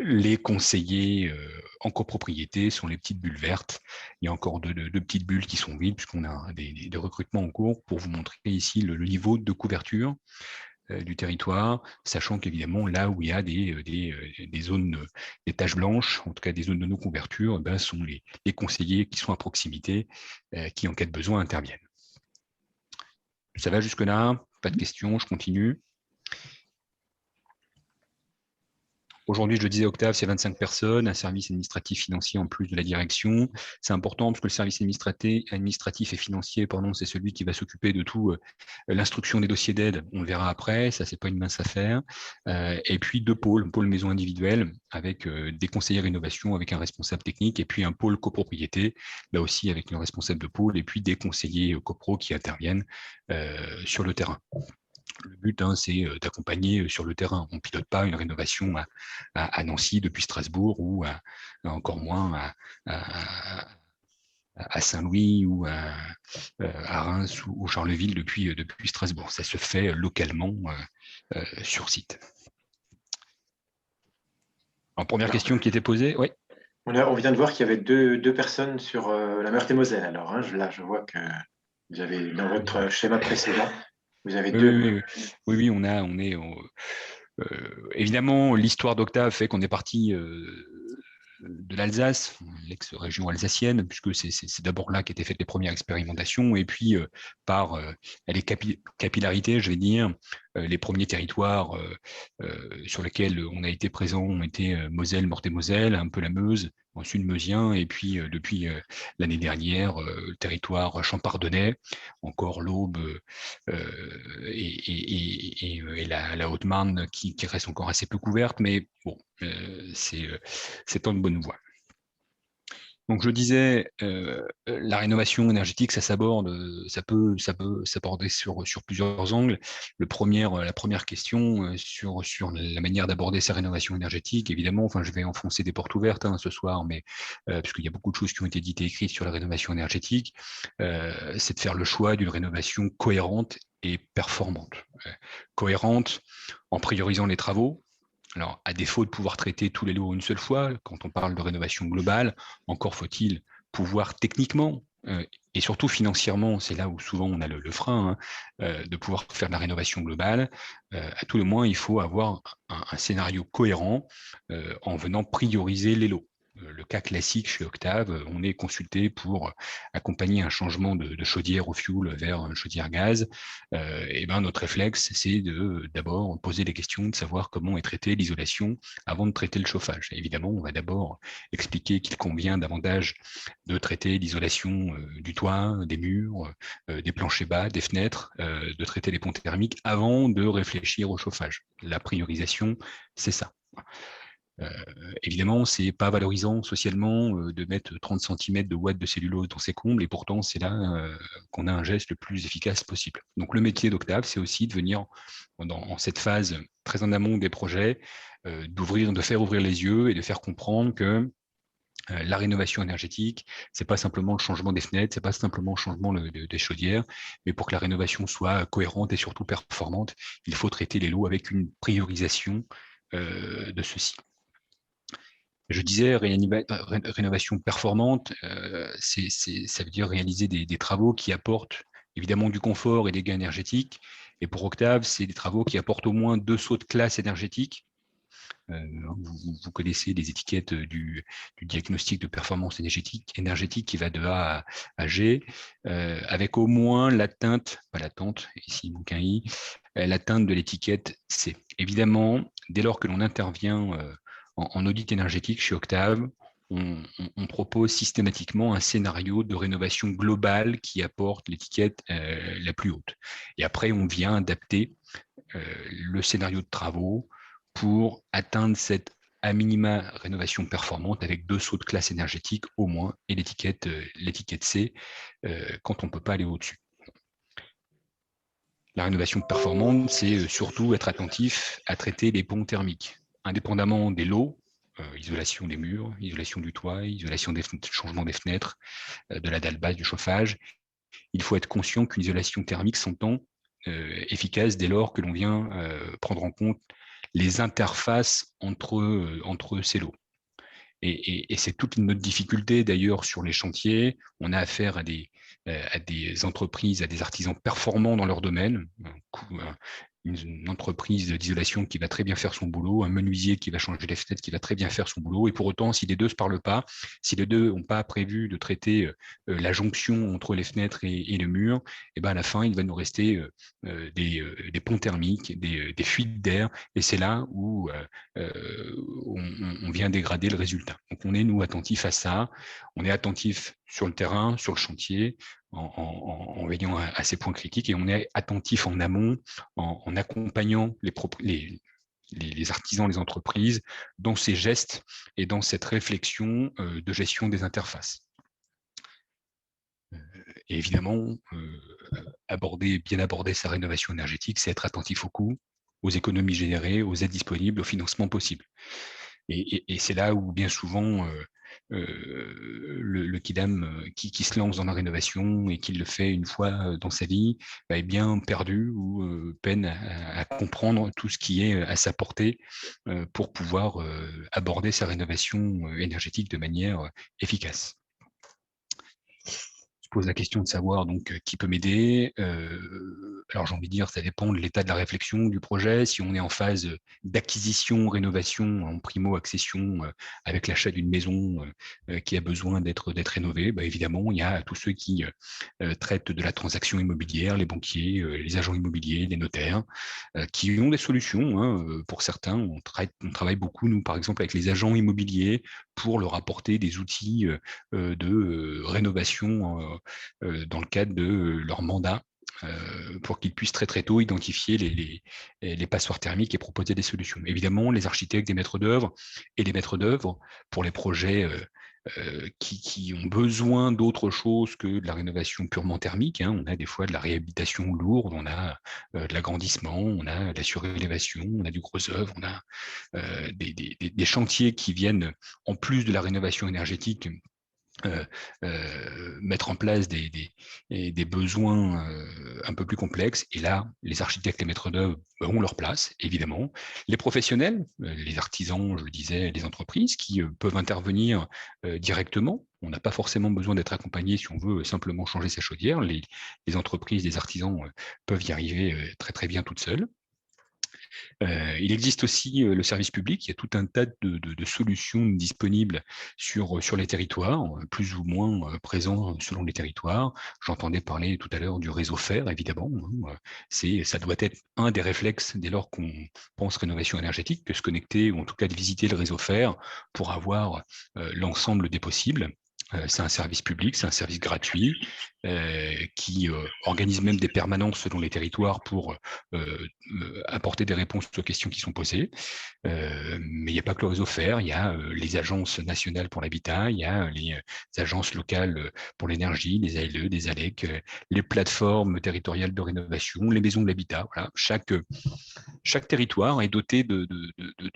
les conseillers en copropriété sont les petites bulles vertes. Il y a encore deux petites bulles qui sont vides puisqu'on a des recrutements en cours pour vous montrer ici le niveau de couverture du territoire, sachant qu'évidemment, là où il y a des zones, des taches blanches, en tout cas des zones de non-couverture, sont les conseillers qui sont à proximité, qui, en cas de besoin, interviennent. Ça va jusque-là? Pas de questions, je continue. Aujourd'hui, je le disais, Octave, c'est 25 personnes, un service administratif financier en plus de la direction. C'est important parce que le service administratif et financier, c'est celui qui va s'occuper de tout l'instruction des dossiers d'aide. On le verra après, ça, c'est pas une mince affaire. Et puis deux pôles, un pôle maison individuelle avec des conseillers rénovation avec un responsable technique et puis un pôle copropriété, là aussi avec le responsable de pôle et puis des conseillers copro qui interviennent sur le terrain. Le but, c'est d'accompagner sur le terrain. On ne pilote pas une rénovation à Nancy depuis Strasbourg ou encore moins à Saint-Louis ou à Reims ou Charleville depuis Strasbourg. Ça se fait localement sur site. En première question qui était posée, oui. On vient de voir qu'il y avait deux personnes sur la Meurthe-et-Moselle. Alors, là, je vois que vous avez, dans votre schéma précédent, vous avez deux. Oui, on est. Évidemment, l'histoire d'Octave fait qu'on est parti de l'Alsace, l'ex-région alsacienne, puisque c'est d'abord là qu'étaient faites les premières expérimentations, et puis par les capillarités, je vais dire, les premiers territoires sur lesquels on a été présent ont été Moselle, Meurthe-et-Moselle, un peu la Meuse, en sud-meusien, et puis depuis l'année dernière, le territoire champardonnais, encore l'Aube et la Haute-Marne qui reste encore assez peu couverte, mais bon, c'est en une bonne voie. Donc je disais, la rénovation énergétique, ça peut s'aborder sur plusieurs angles. La première question sur la manière d'aborder sa rénovation énergétique, évidemment, je vais enfoncer des portes ouvertes ce soir, mais puisqu'il y a beaucoup de choses qui ont été dites et écrites sur la rénovation énergétique, c'est de faire le choix d'une rénovation cohérente et performante. Cohérente en priorisant les travaux. Alors, à défaut de pouvoir traiter tous les lots une seule fois, quand on parle de rénovation globale, encore faut-il pouvoir techniquement et surtout financièrement, c'est là où souvent on a le frein, de pouvoir faire de la rénovation globale. À tout le moins, il faut avoir un scénario cohérent en venant prioriser les lots. Le cas classique chez Octave, on est consulté pour accompagner un changement de chaudière au fioul vers une chaudière gaz. Notre réflexe, c'est d'abord poser les questions, de savoir comment est traitée l'isolation avant de traiter le chauffage. Et évidemment, on va d'abord expliquer qu'il convient davantage de traiter l'isolation du toit, des murs, des planchers bas, des fenêtres, de traiter les ponts thermiques avant de réfléchir au chauffage. La priorisation, c'est ça. Évidemment, c'est pas valorisant socialement de mettre 30 cm de ouate de cellulose dans ses combles, et pourtant, c'est là qu'on a un geste le plus efficace possible. Donc, le métier d'Octave, c'est aussi de venir, en cette phase très en amont des projets, de faire ouvrir les yeux et de faire comprendre que la rénovation énergétique, c'est pas simplement le changement des fenêtres, c'est pas simplement le changement des chaudières, mais pour que la rénovation soit cohérente et surtout performante, il faut traiter les lots avec une priorisation de ceux-ci. Je disais, rénovation performante, ça veut dire réaliser des travaux qui apportent évidemment du confort et des gains énergétiques. Et pour Octave, c'est des travaux qui apportent au moins 2 sauts de classe énergétique. Vous connaissez les étiquettes du diagnostic de performance énergétique qui va de A à G, avec au moins l'atteinte, pas l'attente, ici il manque un I, l'atteinte de l'étiquette C. Évidemment, dès lors que l'on intervient en audit énergétique chez Octave, on propose systématiquement un scénario de rénovation globale qui apporte l'étiquette la plus haute. Et après, on vient adapter le scénario de travaux pour atteindre cette à minima rénovation performante avec 2 sauts de classe énergétique au moins et l'étiquette C quand on ne peut pas aller au-dessus. La rénovation performante, c'est surtout être attentif à traiter les ponts thermiques, indépendamment des lots, isolation des murs, isolation du toit, isolation des changement des fenêtres, de la dalle basse, du chauffage. Il faut être conscient qu'une isolation thermique s'entend efficace dès lors que l'on vient prendre en compte les interfaces entre ces lots. Et c'est toute notre difficulté d'ailleurs sur les chantiers. On a affaire à des entreprises, à des artisans performants dans leur domaine. Une entreprise d'isolation qui va très bien faire son boulot, un menuisier qui va changer les fenêtres qui va très bien faire son boulot. Et pour autant, si les deux ne se parlent pas, si les deux n'ont pas prévu de traiter la jonction entre les fenêtres et le mur, et ben à la fin, il va nous rester des ponts thermiques, des fuites d'air. Et c'est là où on vient dégrader le résultat. Donc on est, nous, attentifs à ça. On est attentifs sur le terrain, sur le chantier, en veillant à ces points critiques, et on est attentif en amont, en accompagnant les artisans, les entreprises, dans ces gestes et dans cette réflexion de gestion des interfaces. Et évidemment, bien aborder sa rénovation énergétique, c'est être attentif aux coûts, aux économies générées, aux aides disponibles, au financement possible. Et c'est là où bien souvent le kidam qui se lance dans la rénovation et qui le fait une fois dans sa vie est bien perdu ou peine à comprendre tout ce qui est à sa portée pour pouvoir aborder sa rénovation énergétique de manière efficace. Je pose la question de savoir donc qui peut m'aider. Alors j'ai envie de dire, ça dépend de l'état de la réflexion du projet. Si on est en phase d'acquisition, rénovation, en primo-accession, avec l'achat d'une maison qui a besoin d'être rénovée, évidemment, il y a tous ceux qui traitent de la transaction immobilière, les banquiers, les agents immobiliers, les notaires, qui ont des solutions. Hein. Pour certains, on travaille beaucoup, nous, par exemple, avec les agents immobiliers pour leur apporter des outils de rénovation dans le cadre de leur mandat, pour qu'ils puissent très très tôt identifier les passoires thermiques et proposer des solutions. Évidemment, les architectes, les maîtres d'œuvre et les maîtres d'œuvre pour les projets qui ont besoin d'autre chose que de la rénovation purement thermique. Hein. On a des fois de la réhabilitation lourde, on a de l'agrandissement, on a de la surélévation, on a du gros œuvre, on a des chantiers qui viennent, en plus de la rénovation énergétique, mettre en place des besoins un peu plus complexes. Et là, les architectes et maîtres d'œuvre ont leur place, évidemment. Les professionnels, les artisans, je le disais, les entreprises qui peuvent intervenir directement. On n'a pas forcément besoin d'être accompagné si on veut simplement changer sa chaudière. Les entreprises, les artisans peuvent y arriver très très bien toutes seules. Il existe aussi le service public. Il y a tout un tas de solutions disponibles sur les territoires, plus ou moins présents selon les territoires. J'entendais parler tout à l'heure du réseau fer, évidemment. Hein. Ça doit être un des réflexes dès lors qu'on pense rénovation énergétique, que se connecter, ou en tout cas de visiter le réseau fer pour avoir l'ensemble des possibles. C'est un service public, c'est un service gratuit qui organise même des permanences selon les territoires pour apporter des réponses aux questions qui sont posées. Mais il n'y a pas que le réseau fer, il y a les agences nationales pour l'habitat, il y a les agences locales pour l'énergie, les ALE, les ALEC, les plateformes territoriales de rénovation, les maisons de l'habitat. Voilà. Chaque territoire est doté de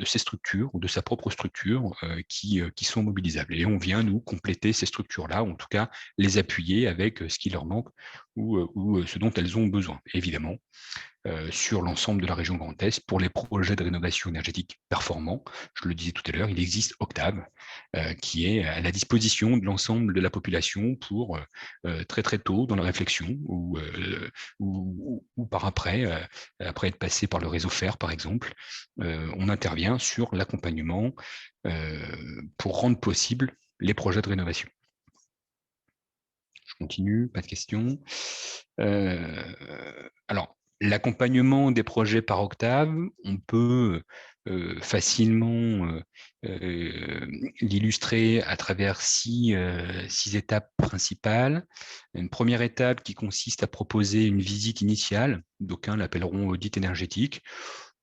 ses structures ou de sa propre structure qui sont mobilisables. Et on vient, nous, compléter ces structures-là, ou en tout cas les appuyer avec ce qui leur manque ou ce dont elles ont besoin. Évidemment, sur l'ensemble de la région Grand Est, pour les projets de rénovation énergétique performants, je le disais tout à l'heure, il existe Octave, qui est à la disposition de l'ensemble de la population pour très très tôt dans la réflexion ou par après être passé par le réseau fer, par exemple, on intervient sur l'accompagnement pour rendre possible les projets de rénovation. Je continue, pas de questions. Alors, l'accompagnement des projets par Octave, on peut facilement l'illustrer à travers six étapes principales. Une première étape qui consiste à proposer une visite initiale, d'aucuns l'appelleront audit énergétique.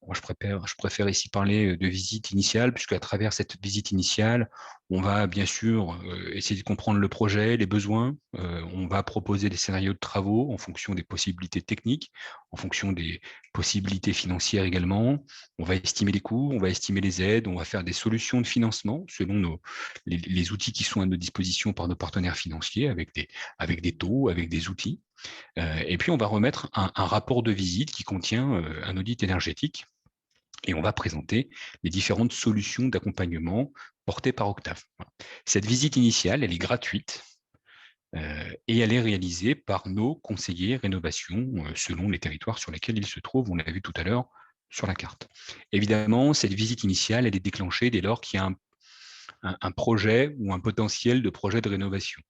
Moi, je préfère ici parler de visite initiale, puisqu'à travers cette visite initiale, on va bien sûr essayer de comprendre le projet, les besoins. On va proposer des scénarios de travaux en fonction des possibilités techniques, en fonction des possibilités financières également. On va estimer les coûts, on va estimer les aides, on va faire des solutions de financement selon les outils qui sont à notre disposition par nos partenaires financiers, avec des taux, avec des outils. Et puis, on va remettre un rapport de visite qui contient un audit énergétique et on va présenter les différentes solutions d'accompagnement portées par Octave. Cette visite initiale, elle est gratuite et elle est réalisée par nos conseillers rénovation selon les territoires sur lesquels ils se trouvent. On l'a vu tout à l'heure sur la carte. Évidemment, cette visite initiale, elle est déclenchée dès lors qu'il y a un projet ou un potentiel de projet de rénovation.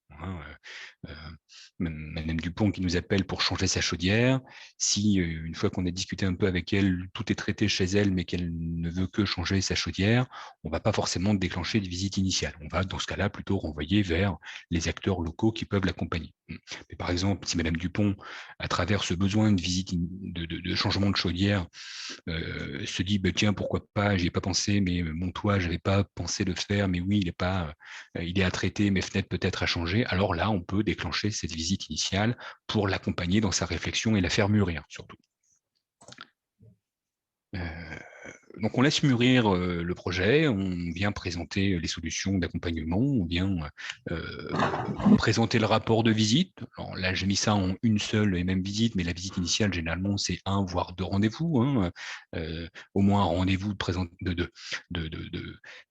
Madame Dupont qui nous appelle pour changer sa chaudière, si une fois qu'on a discuté un peu avec elle, tout est traité chez elle, mais qu'elle ne veut que changer sa chaudière, on ne va pas forcément déclencher de visite initiale. On va, dans ce cas-là, plutôt renvoyer vers les acteurs locaux qui peuvent l'accompagner. Mais par exemple, si Madame Dupont, à travers ce besoin de visite de changement de chaudière, se dit bah, tiens, pourquoi pas, j'y ai pas pensé, mais mon toit, j'avais pas pensé de le faire, mais oui, il est à traiter, mes fenêtres peut-être à changer. Alors là, on peut déclencher cette visite initiale pour l'accompagner dans sa réflexion et la faire mûrir surtout. Donc on laisse mûrir le projet, on vient présenter les solutions d'accompagnement, on vient présenter le rapport de visite. Alors là, j'ai mis ça en une seule et même visite, mais la visite initiale, généralement, c'est 1 voire 2 rendez-vous. Au moins un rendez-vous de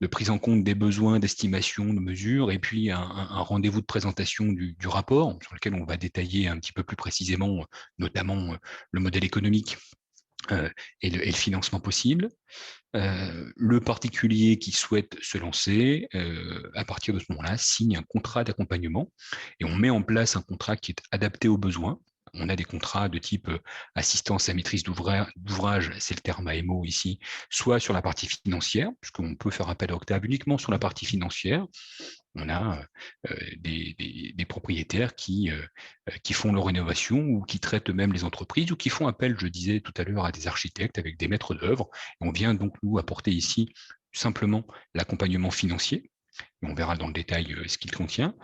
prise en compte des besoins, d'estimation, de mesures, et puis un rendez-vous de présentation du rapport, sur lequel on va détailler un petit peu plus précisément, notamment le modèle économique et le financement possible. Le particulier qui souhaite se lancer, à partir de ce moment-là, signe un contrat d'accompagnement et on met en place un contrat qui est adapté aux besoins. On a des contrats de type assistance à maîtrise d'ouvrage, c'est le terme AMO ici, soit sur la partie financière, puisqu'on peut faire appel à Octave uniquement sur la partie financière. On a des propriétaires qui font leur rénovation ou qui traitent eux-mêmes les entreprises ou qui font appel, je disais tout à l'heure, à des architectes avec des maîtres d'œuvre. On vient donc nous apporter ici simplement l'accompagnement financier. On verra dans le détail ce qu'il contient.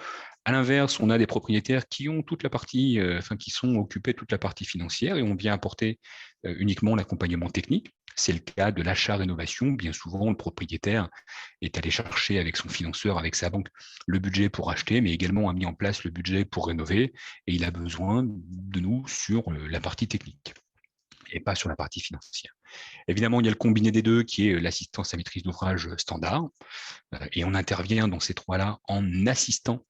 À l'inverse, on a des propriétaires qui ont toute la partie, qui sont occupés de toute la partie financière et on vient apporter uniquement l'accompagnement technique. C'est le cas de l'achat-rénovation. Bien souvent, le propriétaire est allé chercher avec son financeur, avec sa banque, le budget pour acheter, mais également a mis en place le budget pour rénover et il a besoin de nous sur la partie technique et pas sur la partie financière. Évidemment, il y a le combiné des deux qui est l'assistance à maîtrise d'ouvrage standard et on intervient dans ces trois-là en assistant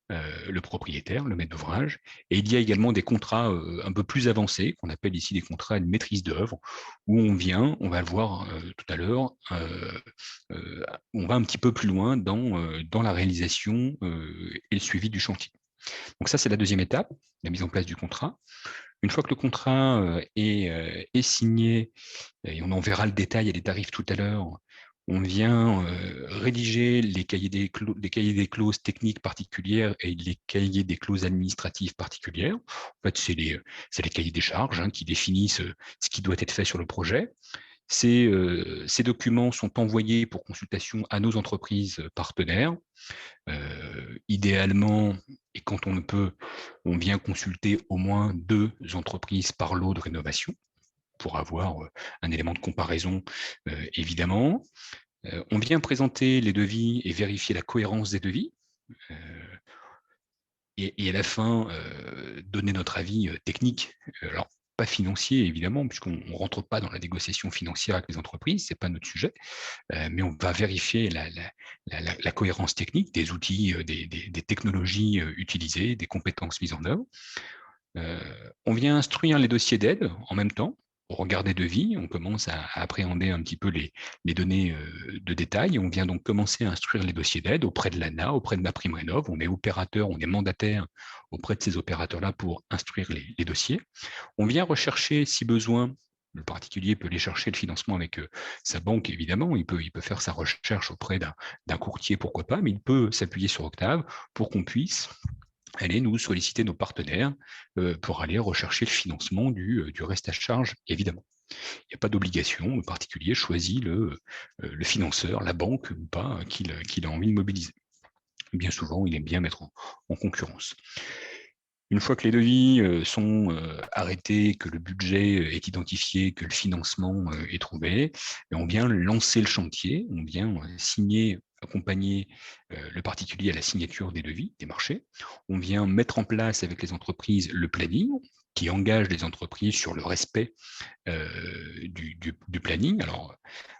le propriétaire, le maître d'ouvrage. Et il y a également des contrats un peu plus avancés, qu'on appelle ici des contrats de maîtrise d'œuvre, où on va le voir tout à l'heure, on va un petit peu plus loin dans la réalisation et le suivi du chantier. Donc ça, c'est la deuxième étape, la mise en place du contrat. Une fois que le contrat est signé, et on en verra le détail et les tarifs tout à l'heure, on vient rédiger les cahiers des clauses techniques particulières et les cahiers des clauses administratives particulières. En fait, c'est les cahiers des charges qui définissent ce qui doit être fait sur le projet. Ces documents sont envoyés pour consultation à nos entreprises partenaires. Idéalement, et quand on le peut, on vient consulter au moins 2 entreprises par lot de rénovation pour avoir un élément de comparaison, évidemment. On vient présenter les devis et vérifier la cohérence des devis. Et à la fin, donner notre avis technique. Alors, pas financier, évidemment, puisqu'on ne rentre pas dans la négociation financière avec les entreprises, ce n'est pas notre sujet, mais on va vérifier la cohérence technique des outils, des technologies utilisées, des compétences mises en œuvre. On vient instruire les dossiers d'aide en même temps. Au regard des devis, on commence à appréhender un petit peu les données de détail. On vient donc commencer à instruire les dossiers d'aide auprès de l'ANA, auprès de MaPrimeRénov'. On est opérateur, on est mandataire auprès de ces opérateurs-là pour instruire les dossiers. On vient rechercher, si besoin, le particulier peut aller chercher le financement avec sa banque, évidemment. Il peut faire sa recherche auprès d'un courtier, pourquoi pas, mais il peut s'appuyer sur Octave pour qu'on puisse aller nous solliciter nos partenaires pour aller rechercher le financement du reste à charge, évidemment. Il n'y a pas d'obligation, le particulier choisit le financeur, la banque ou pas, qu'il a envie de mobiliser. Bien souvent, il aime bien mettre en concurrence. Une fois que les devis sont arrêtés, que le budget est identifié, que le financement est trouvé, on vient lancer le chantier, on vient signer, accompagner le particulier à la signature des devis, des marchés. On vient mettre en place avec les entreprises le planning, qui engage les entreprises sur le respect du planning. Alors,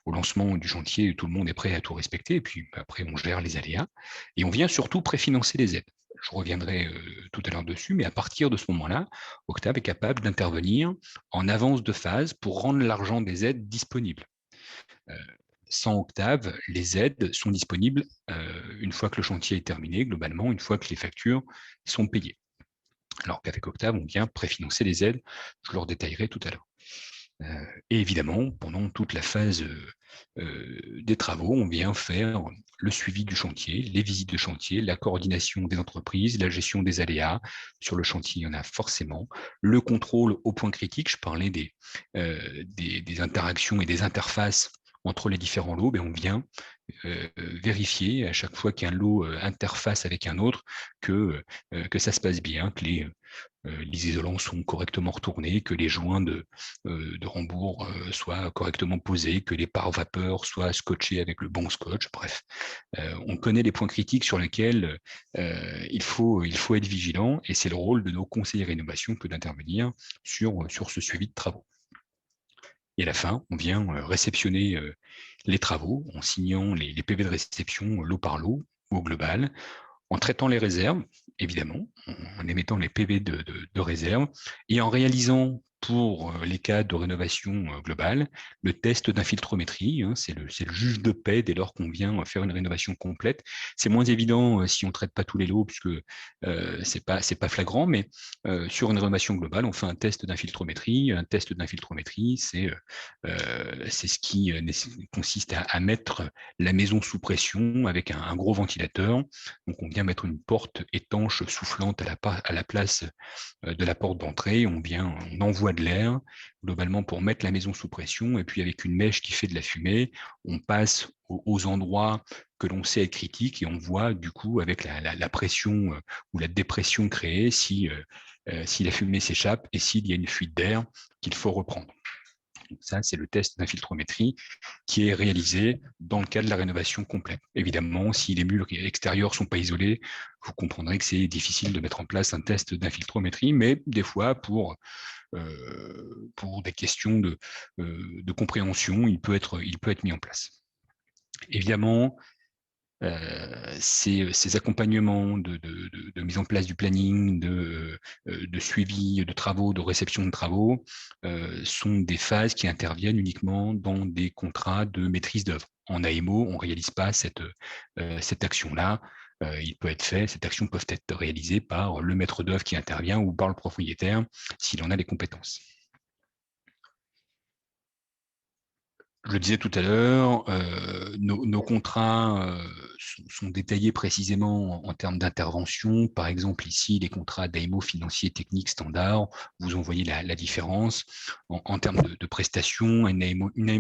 au lancement du chantier, tout le monde est prêt à tout respecter, et puis après, on gère les aléas, et on vient surtout préfinancer les aides. Je reviendrai tout à l'heure dessus, mais à partir de ce moment-là, Octave est capable d'intervenir en avance de phase pour rendre l'argent des aides disponible. Sans Octave, les aides sont disponibles une fois que le chantier est terminé, globalement, une fois que les factures sont payées. Alors qu'avec Octave, on vient préfinancer les aides, je leur détaillerai tout à l'heure. Et évidemment, pendant toute la phase des travaux, on vient faire le suivi du chantier, les visites de chantier, la coordination des entreprises, la gestion des aléas. Sur le chantier, il y en a forcément. Le contrôle au point critique, je parlais des interactions et des interfaces entre les différents lots, on vient vérifier à chaque fois qu'un lot interface avec un autre que ça se passe bien, que les isolants sont correctement retournés, que les joints de rembourg soient correctement posés, que les pare-vapeurs soient scotchés avec le bon scotch. Bref, on connaît les points critiques sur lesquels il faut être vigilant, et c'est le rôle de nos conseillers rénovation que d'intervenir sur ce suivi de travaux. Et à la fin, on vient réceptionner les travaux en signant les PV de réception lot par lot ou au global, en traitant les réserves, évidemment, en émettant les PV de réserve, et en réalisant pour les cas de rénovation globale, le test d'infiltrométrie. C'est le juge de paix dès lors qu'on vient faire une rénovation complète. C'est moins évident si on ne traite pas tous les lots, puisque c'est pas flagrant, mais sur une rénovation globale, on fait un test d'infiltrométrie. Un test d'infiltrométrie, c'est ce qui consiste à mettre la maison sous pression avec un gros ventilateur. Donc, on vient mettre une porte étanche soufflante à la place de la porte d'entrée. On envoie de l'air, globalement, pour mettre la maison sous pression. Et puis, avec une mèche qui fait de la fumée, on passe aux endroits que l'on sait être critiques, et on voit, du coup, avec la pression ou la dépression créée, si la fumée s'échappe et s'il y a une fuite d'air qu'il faut reprendre. Donc ça, c'est le test d'infiltrométrie qui est réalisé dans le cadre de la rénovation complète. Évidemment, si les murs extérieurs ne sont pas isolés, vous comprendrez que c'est difficile de mettre en place un test d'infiltrométrie, mais des fois, pour des questions de compréhension, il peut être mis en place. Évidemment, ces accompagnements de mise en place du planning, de suivi de travaux, de réception de travaux, sont des phases qui interviennent uniquement dans des contrats de maîtrise d'œuvre. En AMO, on ne réalise pas cette action-là. Cette action peut être réalisée par le maître d'œuvre qui intervient ou par le propriétaire s'il en a les compétences. Je le disais tout à l'heure, nos contrats sont détaillés précisément en termes d'intervention. Par exemple, ici, les contrats d'AMO financiers techniques standard, vous en voyez la différence. En termes de prestations,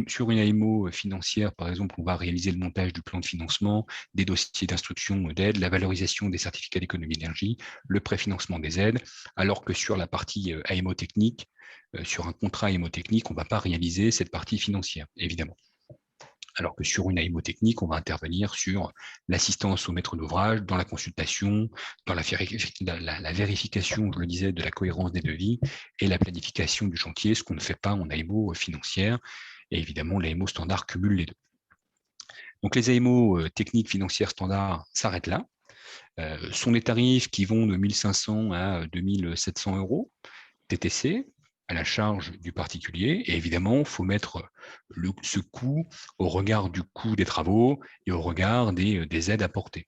sur une AMO financière, par exemple, on va réaliser le montage du plan de financement, des dossiers d'instruction d'aide, la valorisation des certificats d'économie d'énergie, le préfinancement des aides, alors que sur la partie AMO technique, sur un contrat AMO technique, on ne va pas réaliser cette partie financière, évidemment. Alors que sur une AMO technique, on va intervenir sur l'assistance au maître d'ouvrage, dans la consultation, dans la vérification, je le disais, de la cohérence des devis et la planification du chantier, ce qu'on ne fait pas en AMO financière. Et évidemment, l'AMO standard cumule les deux. Donc les AMO techniques financières standards s'arrêtent là. Sont des tarifs qui vont de 1 500 à 2 700 € TTC, à la charge du particulier. Et évidemment, il faut mettre ce coût au regard du coût des travaux et au regard des aides apportées.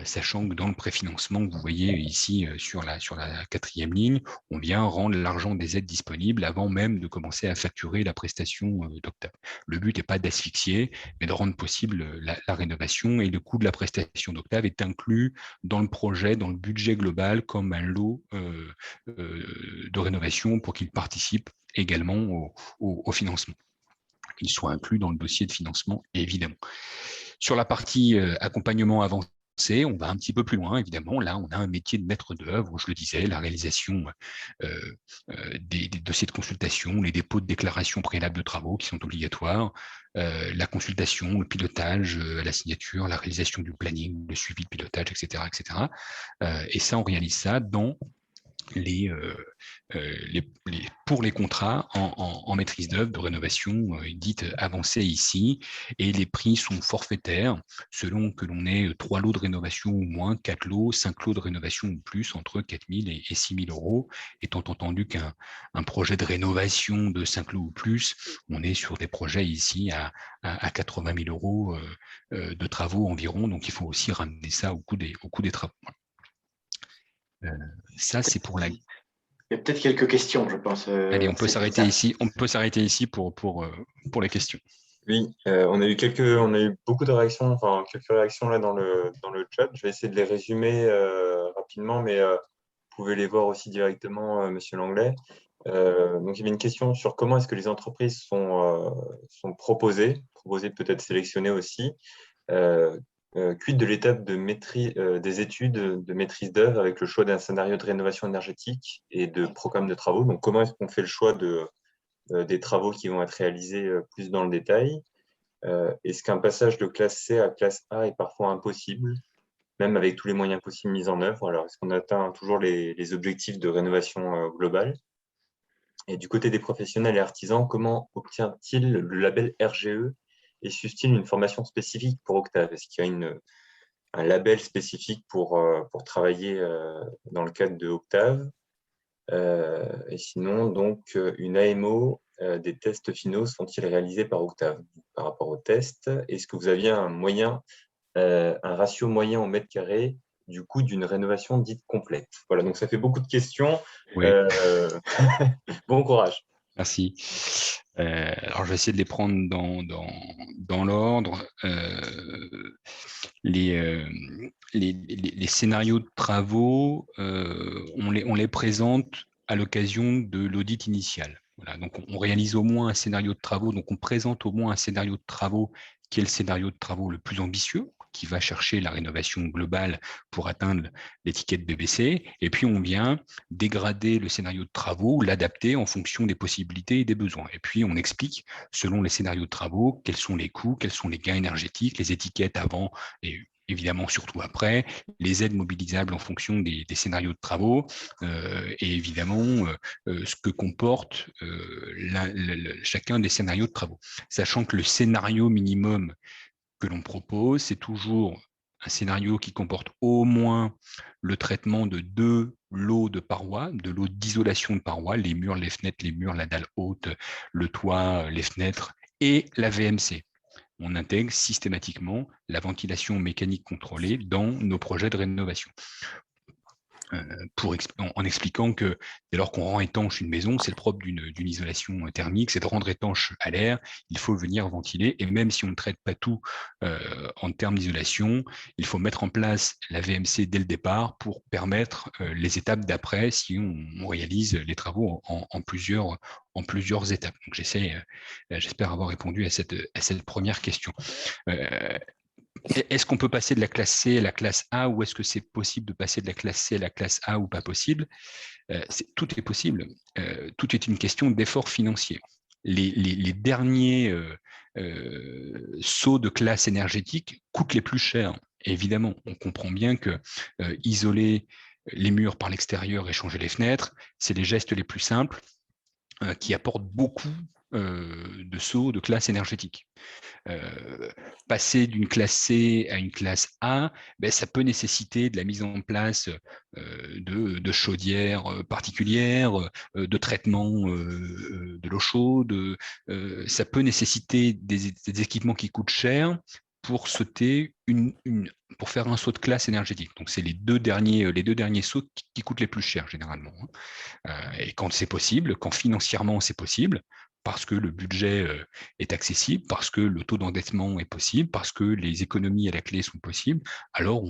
Sachant que dans le préfinancement que vous voyez ici sur la 4e ligne, on vient rendre l'argent des aides disponibles avant même de commencer à facturer la prestation d'Octave. Le but n'est pas d'asphyxier, mais de rendre possible la rénovation, et le coût de la prestation d'Octave est inclus dans le projet, dans le budget global, comme un lot de rénovation pour qu'il participe également au financement. Qu'il soit inclus dans le dossier de financement, évidemment. Sur la partie accompagnement avancé, on va un petit peu plus loin, évidemment. Là, on a un métier de maître d'œuvre, je le disais, la réalisation des dossiers de consultation, les dépôts de déclaration préalable de travaux qui sont obligatoires, la consultation, le pilotage, la signature, la réalisation du planning, le suivi de pilotage, etc. etc. Et ça, on réalise ça dans pour les contrats en maîtrise d'œuvre de rénovation dite avancée ici, et les prix sont forfaitaires selon que l'on ait 3 lots de rénovation ou moins, 4 lots, 5 lots de rénovation ou plus, entre 4 000 et 6 000 euros, étant entendu qu'un projet de rénovation de 5 lots ou plus, on est sur des projets ici à 80 000 euros de travaux environ, donc il faut aussi ramener ça au coût des travaux. Ça, c'est pour la... Il y a peut-être quelques questions, je pense. Allez, on peut s'arrêter ici. On peut s'arrêter ici pour les questions. Oui, on a eu beaucoup de réactions, enfin quelques réactions là dans le chat. Je vais essayer de les résumer rapidement, mais vous pouvez les voir aussi directement, Monsieur Langlais. Donc il y avait une question sur comment est-ce que les entreprises sont proposées peut-être sélectionnées aussi. Quid de l'étape de maîtrise des études de maîtrise d'œuvre avec le choix d'un scénario de rénovation énergétique et de programme de travaux. Donc comment est-ce qu'on fait le choix des travaux qui vont être réalisés plus dans le détail? Est-ce qu'un passage de classe C à classe A est parfois impossible, même avec tous les moyens possibles mis en œuvre? Alors, est-ce qu'on atteint toujours les objectifs de rénovation globale? Et du côté des professionnels et artisans, comment obtient-il le label RGE et suit-il une formation spécifique pour Octave? Est-ce qu'il y a un label spécifique pour travailler dans le cadre de Octave? Et sinon, donc, une AMO, des tests finaux sont-ils réalisés par Octave? Par rapport aux tests, est-ce que vous aviez un ratio moyen au mètre carré du coût d'une rénovation dite complète? Voilà, donc ça fait beaucoup de questions. Oui. Bon courage. Merci. Alors, je vais essayer de les prendre dans l'ordre. Les scénarios de travaux, on les présente à l'occasion de l'audit initial. Voilà, donc, on réalise au moins un scénario de travaux, donc on présente au moins un scénario de travaux qui est le scénario de travaux le plus ambitieux, qui va chercher la rénovation globale pour atteindre l'étiquette BBC, et puis on vient dégrader le scénario de travaux, l'adapter en fonction des possibilités et des besoins. Et puis on explique, selon les scénarios de travaux, quels sont les coûts, quels sont les gains énergétiques, les étiquettes avant et évidemment surtout après, les aides mobilisables en fonction des scénarios de travaux, et évidemment ce que comporte chacun des scénarios de travaux. Sachant que le scénario minimum que l'on propose, c'est toujours un scénario qui comporte au moins le traitement de 2 lots de parois, de lots d'isolation de parois, les murs, les fenêtres, les murs, la dalle haute, le toit, les fenêtres et la VMC. On intègre systématiquement la ventilation mécanique contrôlée dans nos projets de rénovation. En expliquant que dès lors qu'on rend étanche une maison, c'est le propre d'une isolation thermique, c'est de rendre étanche à l'air, il faut venir ventiler, et même si on ne traite pas tout en termes d'isolation, il faut mettre en place la VMC dès le départ pour permettre les étapes d'après si on réalise les travaux en plusieurs étapes. Donc j'espère avoir répondu à cette première question. Est-ce qu'on peut passer de la classe C à la classe A, ou est-ce que c'est possible de passer de la classe C à la classe A ou pas possible? Tout est possible. Tout est une question d'effort financier. Les derniers sauts de classe énergétique coûtent les plus chers. Évidemment, on comprend bien que isoler les murs par l'extérieur et changer les fenêtres, c'est les gestes les plus simples qui apportent beaucoup de sauts de classe énergétique. Passer d'une classe C à une classe A, ça peut nécessiter de la mise en place de chaudières particulières, de traitement de l'eau chaude. Ça peut nécessiter des équipements qui coûtent cher pour sauter pour faire un saut de classe énergétique. Donc, c'est les deux derniers sauts qui coûtent les plus chers généralement. Et quand c'est possible, quand financièrement c'est possible, parce que le budget est accessible, parce que le taux d'endettement est possible, parce que les économies à la clé sont possibles, alors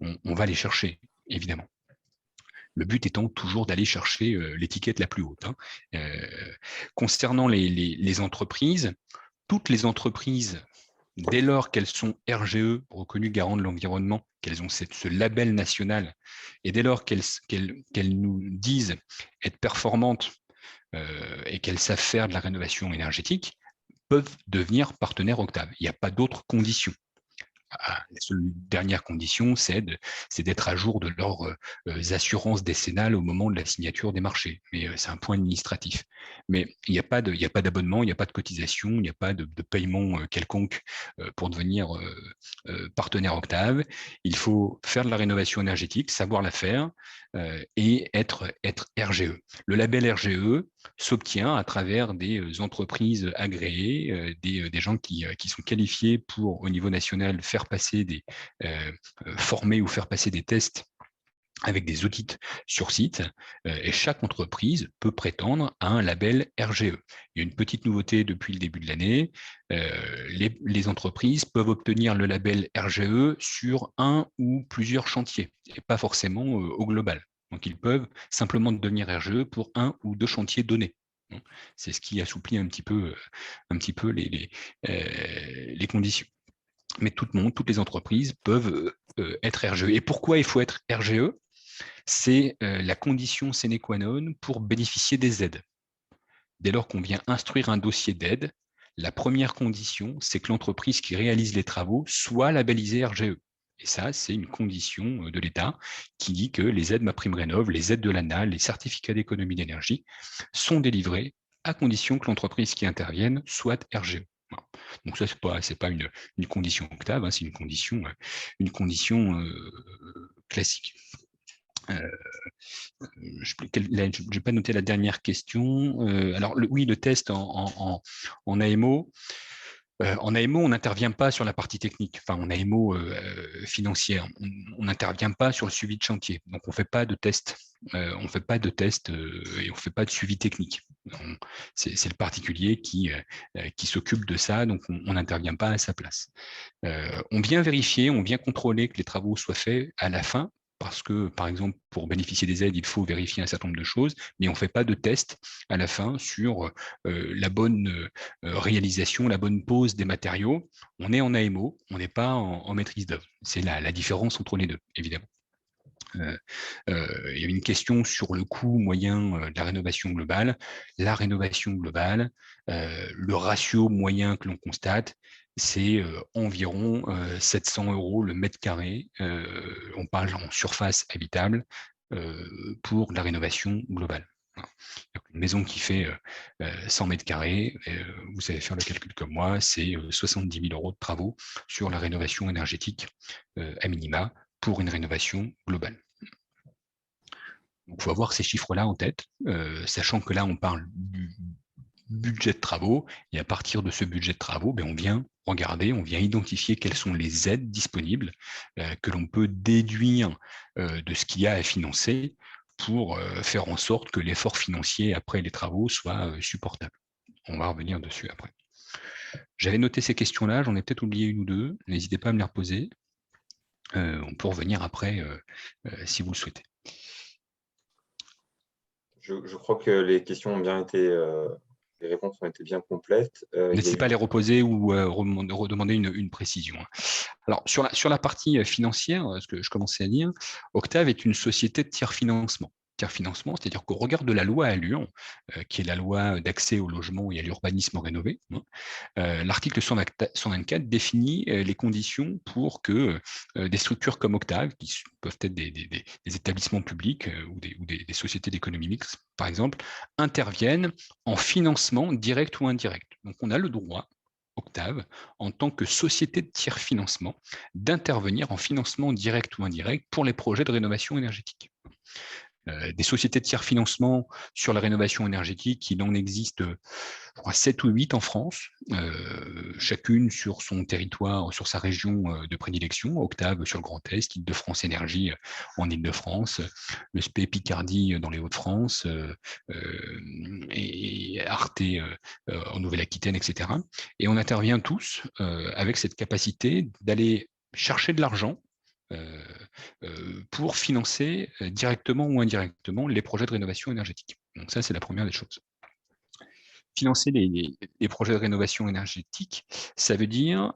on va les chercher, évidemment. Le but étant toujours d'aller chercher l'étiquette la plus haute. Concernant les entreprises, toutes les entreprises, dès lors qu'elles sont RGE, reconnues garant de l'environnement, qu'elles ont ce label national, et dès lors qu'elles nous disent être performantes et qu'elles savent faire de la rénovation énergétique, peuvent devenir partenaires Octave. Il n'y a pas d'autres conditions. La seule dernière condition, c'est d'être à jour de leurs assurances décennales au moment de la signature des marchés. Mais c'est un point administratif. Mais il n'y a pas d'abonnement, il n'y a pas de cotisation, il n'y a pas de paiement quelconque pour devenir partenaire Octave. Il faut faire de la rénovation énergétique, savoir la faire et être RGE. Le label RGE s'obtient à travers des entreprises agréées, des gens qui sont qualifiés pour, au niveau national, faire passer former ou faire passer des tests avec des audits sur site, et chaque entreprise peut prétendre à un label RGE. Il y a une petite nouveauté depuis le début de l'année, les entreprises peuvent obtenir le label RGE sur un ou plusieurs chantiers, et pas forcément au global. Donc ils peuvent simplement devenir RGE pour un ou deux chantiers donnés. C'est ce qui assouplit un petit peu les conditions. Mais tout le monde, toutes les entreprises peuvent être RGE. Et pourquoi il faut être RGE? C'est la condition sine qua non pour bénéficier des aides. Dès lors qu'on vient instruire un dossier d'aide, la première condition, c'est que l'entreprise qui réalise les travaux soit labellisée RGE. Et ça, c'est une condition de l'État qui dit que les aides MaPrimeRénov', les aides de l'ANA, les certificats d'économie d'énergie sont délivrés à condition que l'entreprise qui intervienne soit RGE. Voilà. Donc ça, c'est pas une condition Octave, hein, c'est une condition classique. Je n'ai pas noté la dernière question. Alors, oui, le test en AMO. En AMO, on n'intervient pas sur la partie technique, enfin en AMO financière, on n'intervient pas sur le suivi de chantier. Donc, on ne fait pas de test, et on ne fait pas de suivi technique. C'est le particulier qui s'occupe de ça, donc on n'intervient pas à sa place. On vient vérifier, on vient contrôler que les travaux soient faits à la fin, parce que, par exemple, pour bénéficier des aides, il faut vérifier un certain nombre de choses, mais on ne fait pas de test à la fin sur la bonne réalisation, la bonne pose des matériaux. On est en AMO, on n'est pas en maîtrise d'œuvre. C'est la différence entre les deux, évidemment. Il y avait une question sur le coût moyen de la rénovation globale. La rénovation globale, le ratio moyen que l'on constate, c'est environ 700 € le mètre carré. On parle en surface habitable pour la rénovation globale. Une maison qui fait 100 mètres carrés, vous savez faire le calcul comme moi, c'est 70 000 € de travaux sur la rénovation énergétique à minima pour une rénovation globale. Donc, il faut avoir ces chiffres-là en tête, sachant que là, on parle du budget de travaux, et à partir de ce budget de travaux, on vient regarder, on vient identifier quelles sont les aides disponibles que l'on peut déduire de ce qu'il y a à financer pour faire en sorte que l'effort financier après les travaux soit supportable. On va revenir dessus après. J'avais noté ces questions-là, j'en ai peut-être oublié une ou deux, n'hésitez pas à me les reposer. On peut revenir après si vous le souhaitez. Je crois que les questions ont bien été, les réponses ont été bien complètes. N'hésitez pas à les reposer ou redemander une précision. Alors, sur la partie financière, ce que je commençais à dire, Octave est une société de tiers-financement. Tiers-financement, c'est-à-dire qu'au regard de la loi ALUR, qui est la loi d'accès au logement et à l'urbanisme rénové, l'article 124 définit les conditions pour que des structures comme Octave, qui peuvent être des établissements publics ou des sociétés d'économie mixte, par exemple, interviennent en financement direct ou indirect. Donc, on a le droit, Octave, en tant que société de tiers-financement, d'intervenir en financement direct ou indirect pour les projets de rénovation énergétique. Des sociétés de tiers-financement sur la rénovation énergétique, il en existe 7 ou 8 en France, chacune sur son territoire, sur sa région de prédilection. Octave sur le Grand Est, Île-de-France Énergie en Île-de-France, le SPE Picardie dans les Hauts-de-France, et Arte en Nouvelle-Aquitaine, etc. Et on intervient tous avec cette capacité d'aller chercher de l'argent pour financer directement ou indirectement les projets de rénovation énergétique. Donc ça, c'est la première des choses. Financer les projets de rénovation énergétique, ça veut dire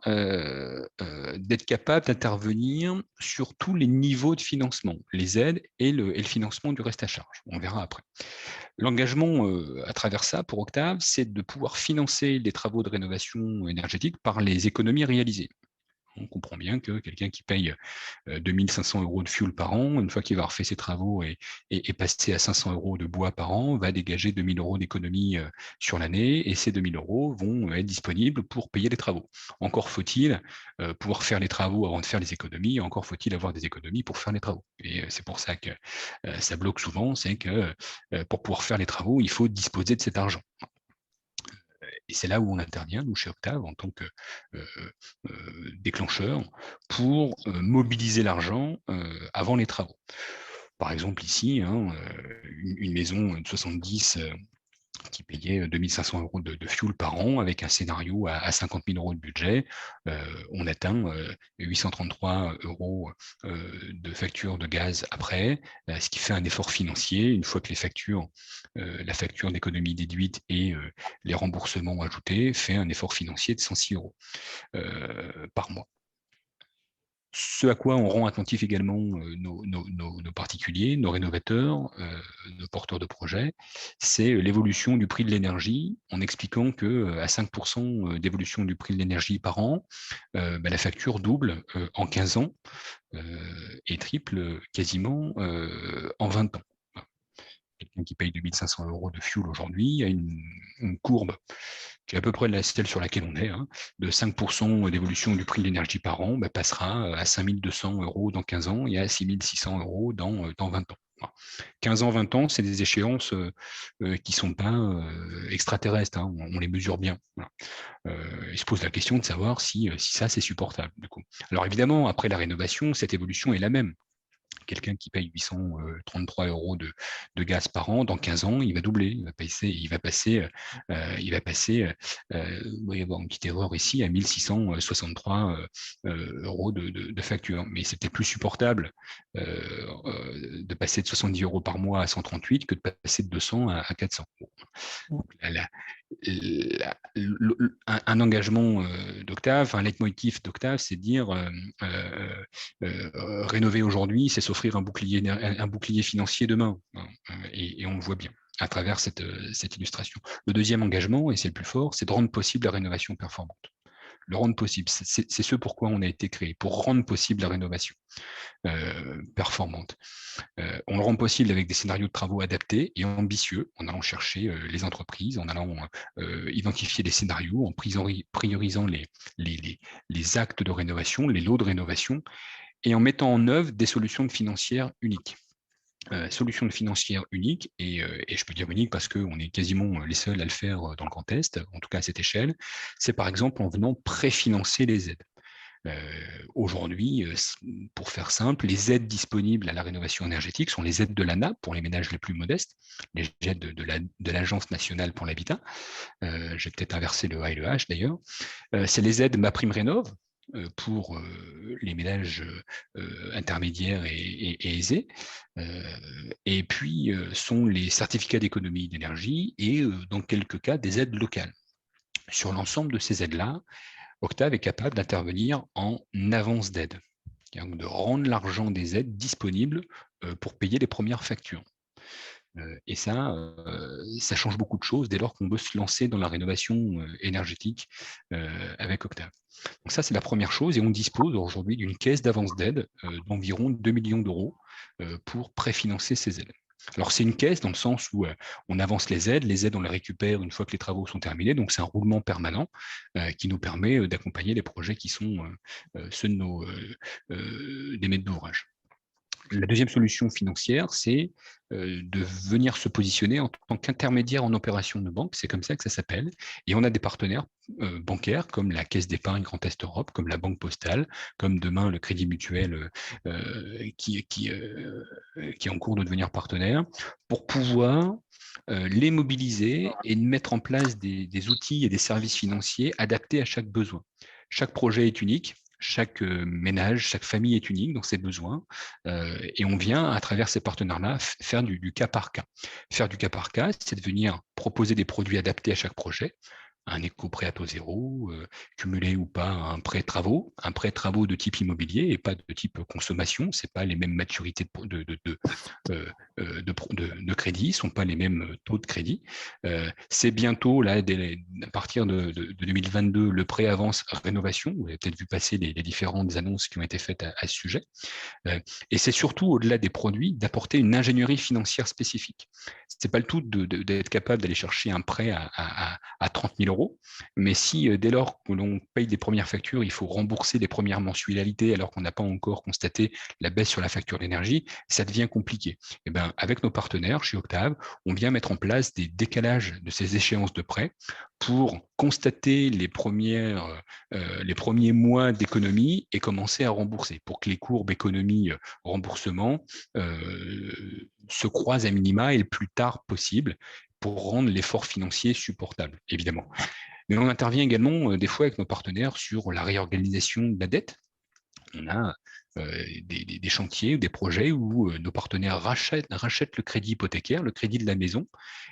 d'être capable d'intervenir sur tous les niveaux de financement, les aides et le financement du reste à charge. On verra après. L'engagement à travers ça, pour Octave, c'est de pouvoir financer les travaux de rénovation énergétique par les économies réalisées. On comprend bien que quelqu'un qui paye 2 500 € de fuel par an, une fois qu'il va avoir fait ses travaux et passer à 500 € de bois par an, va dégager 2 000 € d'économie sur l'année, et ces 2 000 € vont être disponibles pour payer les travaux. Encore faut-il pouvoir faire les travaux avant de faire les économies, encore faut-il avoir des économies pour faire les travaux. Et c'est pour ça que ça bloque souvent, c'est que pour pouvoir faire les travaux, il faut disposer de cet argent. Et c'est là où on intervient, nous, chez Octave, en tant que déclencheur, pour mobiliser l'argent avant les travaux. Par exemple, ici, une maison de 70 qui payait 2 500 € de fuel par an, avec un scénario à 50 000 € de budget, on atteint 833 € de facture de gaz après, ce qui fait un effort financier, une fois que la facture d'économie déduite et les remboursements ajoutés, fait un effort financier de 106 € par mois. Ce à quoi on rend attentif également nos particuliers, nos rénovateurs, nos porteurs de projets, c'est l'évolution du prix de l'énergie, en expliquant qu'à 5% d'évolution du prix de l'énergie par an, la facture double en 15 ans et triple quasiment en 20 ans. Quelqu'un qui paye 2 500 € de fuel aujourd'hui a une courbe qui est à peu près celle sur laquelle on est, de 5% d'évolution du prix de l'énergie par an, passera à 5 200 € dans 15 ans et à 6 600 € dans 20 ans. 15 ans, 20 ans, c'est des échéances qui ne sont pas extraterrestres, on les mesure bien. Voilà. Il se pose la question de savoir si ça, c'est supportable. Du coup. Alors évidemment, après la rénovation, cette évolution est la même. Quelqu'un qui paye 833 € de gaz par an, dans 15 ans, il va doubler. Il va passer, il va y avoir une petite erreur ici, à 1663 € de facture. Mais c'est peut-être plus supportable de passer de 70 € par mois à 138 que de passer de 200 à 400. Bon. Un engagement d'Octave, un leitmotiv d'Octave, c'est de dire rénover aujourd'hui, c'est s'offrir un bouclier financier demain. Et on le voit bien à travers cette illustration. Le deuxième engagement, et c'est le plus fort, c'est de rendre possible la rénovation performante. Le rendre possible, c'est ce pourquoi on a été créé, pour rendre possible la rénovation performante. On le rend possible avec des scénarios de travaux adaptés et ambitieux, en allant chercher les entreprises, en allant identifier des scénarios, en priorisant les actes de rénovation, les lots de rénovation, et en mettant en œuvre des solutions financières uniques. Solutions financières uniques, et je peux dire unique parce qu'on est quasiment les seuls à le faire dans le Grand Est, en tout cas à cette échelle, c'est par exemple en venant préfinancer les aides. Aujourd'hui, pour faire simple, les aides disponibles à la rénovation énergétique sont les aides de l'ANA pour les ménages les plus modestes, les aides de l'Agence nationale pour l'habitat. J'ai peut-être inversé le A et le H d'ailleurs. C'est les aides MaPrimeRénov' pour les ménages intermédiaires et aisés. Et puis, sont les certificats d'économie d'énergie et, dans quelques cas, des aides locales. Sur l'ensemble de ces aides-là, Octave est capable d'intervenir en avance d'aide, donc de rendre l'argent des aides disponible pour payer les premières factures. Et ça change beaucoup de choses dès lors qu'on veut se lancer dans la rénovation énergétique avec Octave. Donc ça, c'est la première chose, et on dispose aujourd'hui d'une caisse d'avance d'aide d'environ 2 millions d'euros pour préfinancer ces aides. Alors, c'est une caisse dans le sens où on avance les aides, on les récupère une fois que les travaux sont terminés, donc c'est un roulement permanent qui nous permet d'accompagner les projets qui sont ceux de des maîtres d'ouvrage. La deuxième solution financière, c'est de venir se positionner en tant qu'intermédiaire en opération de banque, c'est comme ça que ça s'appelle, et on a des partenaires bancaires comme la Caisse d'épargne Grand Est Europe, comme la Banque Postale, comme demain le Crédit Mutuel qui est en cours de devenir partenaire, pour pouvoir les mobiliser et mettre en place des outils et des services financiers adaptés à chaque besoin. Chaque projet est unique. Chaque ménage, chaque famille est unique dans ses besoins et on vient, à travers ces partenaires-là, faire du cas par cas. Faire du cas par cas, c'est de venir proposer des produits adaptés à chaque projet, un éco-prêt à taux zéro, cumulé ou pas un prêt travaux de type immobilier et pas de type consommation. C'est pas les mêmes maturités de crédit, sont pas les mêmes taux de crédit. C'est bientôt, là, à partir de 2022, le prêt avance rénovation. Vous avez peut-être vu passer les différentes annonces qui ont été faites à ce sujet. Et c'est surtout, au-delà des produits, d'apporter une ingénierie financière spécifique. C'est pas le tout d'être capable d'aller chercher un prêt à 30 000 euros, mais si dès lors que l'on paye les premières factures, il faut rembourser les premières mensualités alors qu'on n'a pas encore constaté la baisse sur la facture d'énergie, ça devient compliqué. Et ben, avec nos partenaires chez Octave, on vient mettre en place des décalages de ces échéances de prêt pour constater les premiers mois d'économie et commencer à rembourser pour que les courbes économie remboursement se croisent à minima et le plus tard possible pour rendre l'effort financier supportable, évidemment. Mais on intervient également des fois avec nos partenaires sur la réorganisation de la dette. On a des chantiers ou des projets où nos partenaires rachètent le crédit hypothécaire, le crédit de la maison,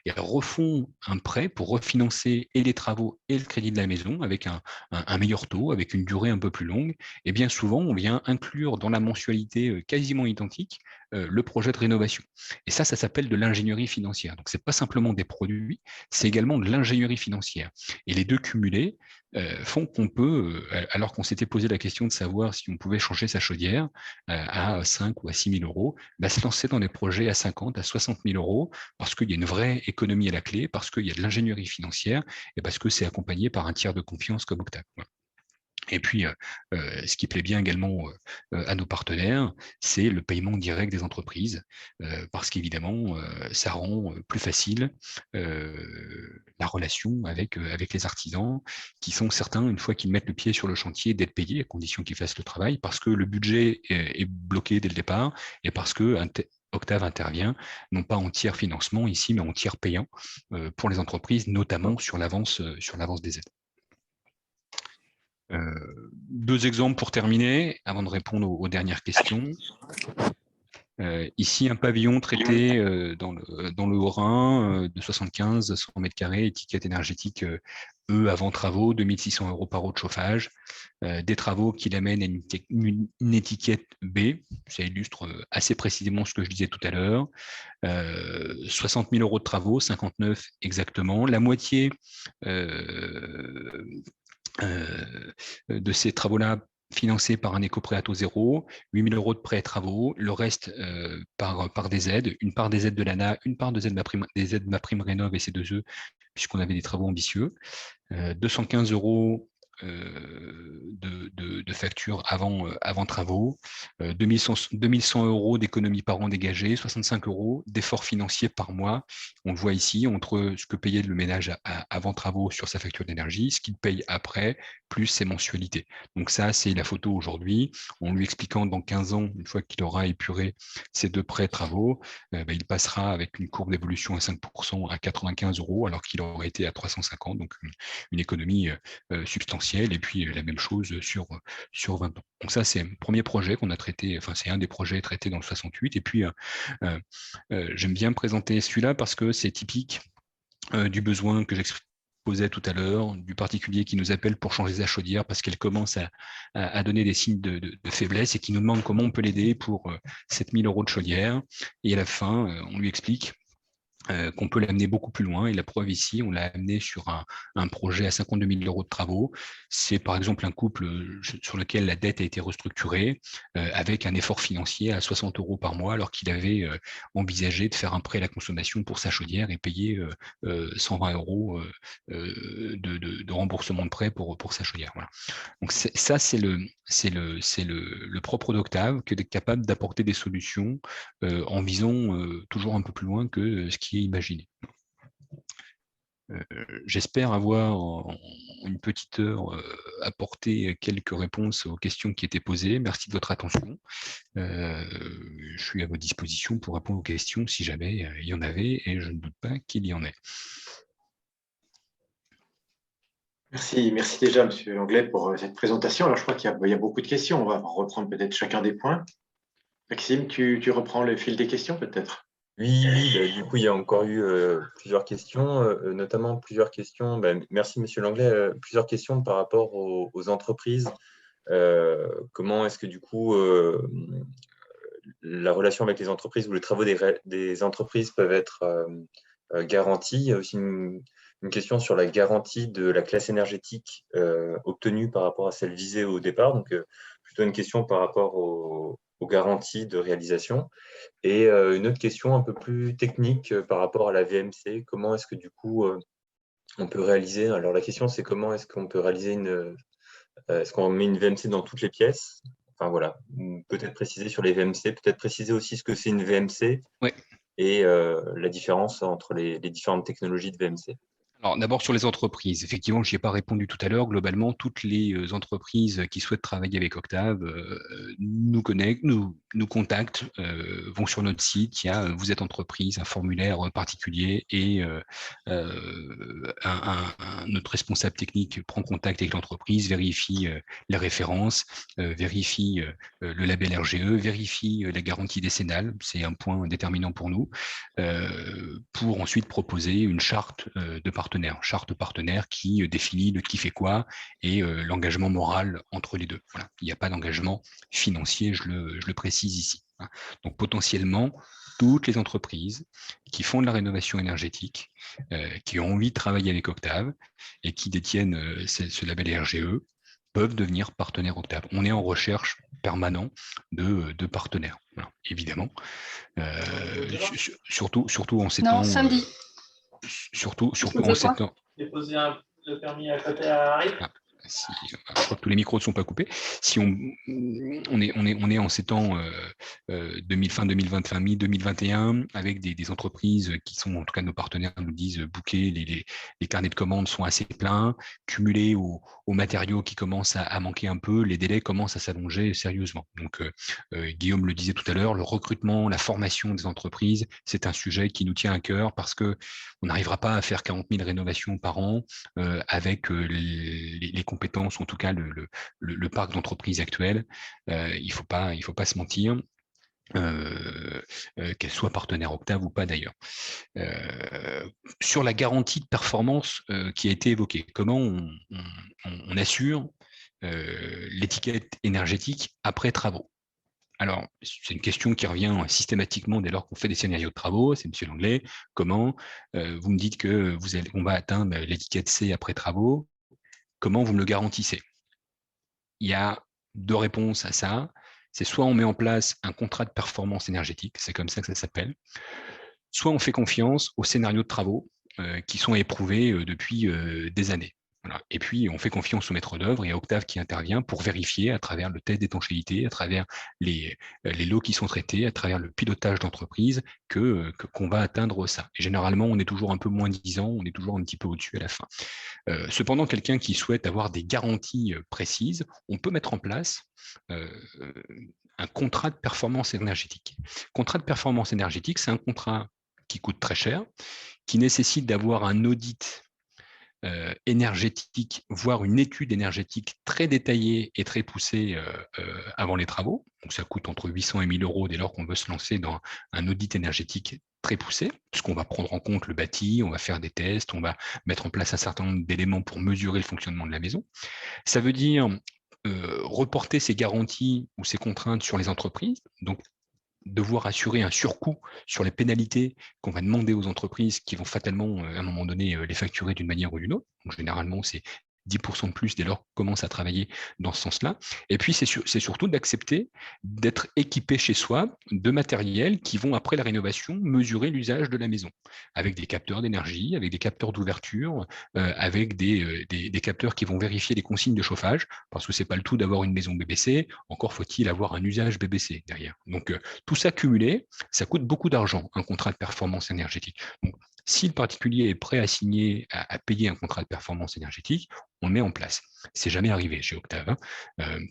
et refont un prêt pour refinancer et les travaux et le crédit de la maison avec un meilleur taux, avec une durée un peu plus longue. Et bien souvent, on vient inclure dans la mensualité quasiment identique le projet de rénovation. Et ça s'appelle de l'ingénierie financière. Donc, ce n'est pas simplement des produits, c'est également de l'ingénierie financière. Et les deux cumulés font qu'on peut, alors qu'on s'était posé la question de savoir si on pouvait changer sa chaudière à 5 ou à 6 000 euros, se lancer dans des projets à 50, à 60 000 euros, parce qu'il y a une vraie économie à la clé, parce qu'il y a de l'ingénierie financière, et parce que c'est accompagné par un tiers de confiance comme Octave. Voilà. Et puis, ce qui plaît bien également à nos partenaires, c'est le paiement direct des entreprises, parce qu'évidemment, ça rend plus facile la relation avec les artisans, qui sont certains, une fois qu'ils mettent le pied sur le chantier, d'être payés, à condition qu'ils fassent le travail, parce que le budget est bloqué dès le départ, et parce que Octave intervient, non pas en tiers financement ici, mais en tiers payant pour les entreprises, notamment sur l'avance des aides. Deux exemples pour terminer, avant de répondre aux dernières questions. Ici, un pavillon traité dans le Haut-Rhin de 75, 100 mètres carrés, étiquette énergétique E avant travaux, 2 600 euros par eau de chauffage, des travaux qui l'amènent à une étiquette B, ça illustre assez précisément ce que je disais tout à l'heure, 60 000 euros de travaux, 59 exactement, la moitié de ces travaux-là financés par un éco-prêt à taux zéro, 8 000 euros de prêts et travaux, le reste par des aides, une part des aides de l'ANA, une part des aides de MaPrimeRénov' et C2E, puisqu'on avait des travaux ambitieux, 215 euros de factures avant travaux, 2100 euros d'économie par an dégagée, 65 euros d'efforts financiers par mois. On le voit ici, entre ce que payait le ménage avant travaux sur sa facture d'énergie, ce qu'il paye après, plus ses mensualités. Donc ça, c'est la photo aujourd'hui. En lui expliquant dans 15 ans, une fois qu'il aura épuré ses deux prêts travaux, il passera avec une courbe d'évolution à 5% à 95 euros, alors qu'il aurait été à 350, donc une économie substantielle, et puis la même chose sur 20 ans. Donc ça, c'est un premier projet qu'on a traité, enfin c'est un des projets traités dans le 68, et puis j'aime bien présenter celui-là parce que c'est typique du besoin que j'exposais tout à l'heure, du particulier qui nous appelle pour changer sa chaudière parce qu'elle commence à donner des signes de faiblesse et qui nous demande comment on peut l'aider pour 7 000 euros de chaudière, et à la fin, on lui explique qu'on peut l'amener beaucoup plus loin. Et la preuve ici, on l'a amené sur un projet à 52 000 euros de travaux. C'est par exemple un couple sur lequel la dette a été restructurée avec un effort financier à 60 euros par mois, alors qu'il avait envisagé de faire un prêt à la consommation pour sa chaudière et payer 120 euros de remboursement de prêt pour sa chaudière. Voilà. Donc ça, c'est le propre d'Octave, que d'être capable d'apporter des solutions en visant toujours un peu plus loin que ce qui est imaginé. J'espère avoir en une petite heure apporté quelques réponses aux questions qui étaient posées. Merci de votre attention. Je suis à votre disposition pour répondre aux questions si jamais il y en avait, et je ne doute pas qu'il y en ait. Merci déjà, Monsieur Langlais, pour cette présentation. Alors, je crois qu'il y a beaucoup de questions. On va reprendre peut-être chacun des points. Maxime, tu reprends le fil des questions, peut-être? Oui, du coup, il y a encore eu plusieurs questions, notamment plusieurs questions. Merci, Monsieur Langlais. Plusieurs questions par rapport aux entreprises. Comment est-ce que du coup, la relation avec les entreprises ou les travaux des entreprises peuvent être garantis? Il y a aussi une question sur la garantie de la classe énergétique obtenue par rapport à celle visée au départ. Donc, plutôt une question par rapport aux garanties de réalisation. Et une autre question un peu plus technique par rapport à la VMC. Comment est-ce que du coup, on peut réaliser... Alors, la question, c'est comment est-ce qu'on peut réaliser est-ce qu'on met une VMC dans toutes les pièces? Enfin, voilà. Peut-être préciser sur les VMC, peut-être préciser aussi ce que c'est une VMC Ouais. et la différence entre les différentes technologies de VMC. Alors, d'abord sur les entreprises. Effectivement, je n'y ai pas répondu tout à l'heure. Globalement, toutes les entreprises qui souhaitent travailler avec Octave nous connectent, nous contactent, vont sur notre site. Il y a Vous êtes entreprise, un formulaire particulier et notre responsable technique prend contact avec l'entreprise, vérifie les références, vérifie le label RGE, vérifie la garantie décennale. C'est un point déterminant pour nous, pour ensuite proposer une charte de partenaire qui définit le qui fait quoi et l'engagement moral entre les deux. Voilà. Il n'y a pas d'engagement financier, je le précise ici. Donc potentiellement, toutes les entreprises qui font de la rénovation énergétique, qui ont envie de travailler avec Octave et qui détiennent ce label RGE, peuvent devenir partenaires Octave. On est en recherche permanente de partenaires, voilà, évidemment. Surtout en ces temps. Non, Sandy. Surtout en ces temps. Déposer le permis à côté à Harry. Je crois que tous les micros ne sont pas coupés. Si on est en ces temps fin 2020, fin mi-2021, avec des entreprises qui sont, en tout cas nos partenaires nous disent, booker, les carnets de commandes sont assez pleins, cumulés aux matériaux qui commencent à manquer un peu, les délais commencent à s'allonger sérieusement. Donc, Guillaume le disait tout à l'heure, le recrutement, la formation des entreprises, c'est un sujet qui nous tient à cœur parce qu'on n'arrivera pas à faire 40 000 rénovations par an avec les compétences, en tout cas le parc d'entreprises actuel. Il faut pas se mentir. Qu'elle soit partenaire Octave ou pas d'ailleurs. Sur la garantie de performance qui a été évoquée, comment on assure l'étiquette énergétique après travaux? Alors, c'est une question qui revient systématiquement dès lors qu'on fait des scénarios de travaux. C'est M. Langlais. Comment vous me dites que on va atteindre l'étiquette C après travaux? Comment vous me le garantissez? Il y a deux réponses à ça. C'est soit on met en place un contrat de performance énergétique, c'est comme ça que ça s'appelle, soit on fait confiance aux scénarios de travaux qui sont éprouvés depuis des années. Voilà. Et puis, on fait confiance au maître d'œuvre et à Octave qui intervient pour vérifier à travers le test d'étanchéité, à travers les lots qui sont traités, à travers le pilotage d'entreprise, qu'on va atteindre ça. Et généralement, on est toujours un peu moins 10 ans, on est toujours un petit peu au-dessus à la fin. Cependant, quelqu'un qui souhaite avoir des garanties précises, on peut mettre en place un contrat de performance énergétique. Contrat de performance énergétique, c'est un contrat qui coûte très cher, qui nécessite d'avoir un audit énergétique, voire une étude énergétique très détaillée et très poussée avant les travaux. Donc ça coûte entre 800 et 1000 euros dès lors qu'on veut se lancer dans un audit énergétique très poussé, puisqu'on va prendre en compte le bâti, on va faire des tests, on va mettre en place un certain nombre d'éléments pour mesurer le fonctionnement de la maison. Ça veut dire reporter ces garanties ou ces contraintes sur les entreprises, donc devoir assurer un surcoût sur les pénalités qu'on va demander aux entreprises qui vont fatalement, à un moment donné, les facturer d'une manière ou d'une autre. Donc, généralement, c'est 10% de plus dès lors qu'on commence à travailler dans ce sens-là. Et puis, c'est surtout d'accepter d'être équipé chez soi de matériel qui vont, après la rénovation, mesurer l'usage de la maison, avec des capteurs d'énergie, avec des capteurs d'ouverture, avec des capteurs qui vont vérifier les consignes de chauffage, parce que ce n'est pas le tout d'avoir une maison BBC, encore faut-il avoir un usage BBC derrière. Donc, tout ça cumulé, ça coûte beaucoup d'argent, un contrat de performance énergétique. Donc, si le particulier est prêt à signer, à payer un contrat de performance énergétique, on le met en place. C'est jamais arrivé chez Octave,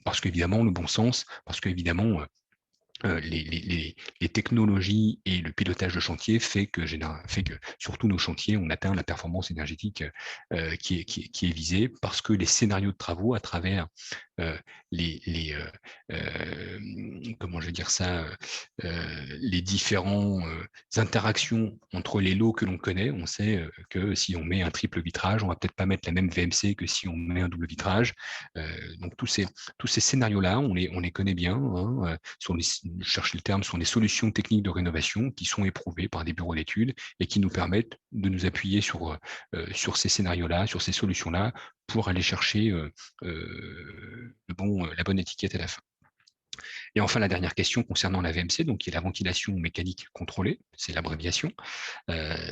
parce qu'évidemment, le bon sens, parce qu'évidemment, les technologies et le pilotage de chantier fait que sur tous nos chantiers, on atteint la performance énergétique qui est visée, parce que les scénarios de travaux, à travers comment je vais dire ça, les différentes interactions entre les lots que l'on connaît. On sait que si on met un triple vitrage, on va peut-être pas mettre la même VMC que si on met un double vitrage. Donc tous ces scénarios-là, on les connaît bien. Hein, je cherche le terme, sont les solutions techniques de rénovation qui sont éprouvées par des bureaux d'études et qui nous permettent de nous appuyer sur ces scénarios-là, sur ces solutions-là, pour aller chercher la bonne étiquette à la fin. Et enfin, la dernière question concernant la VMC, donc qui est la ventilation mécanique contrôlée, c'est l'abréviation,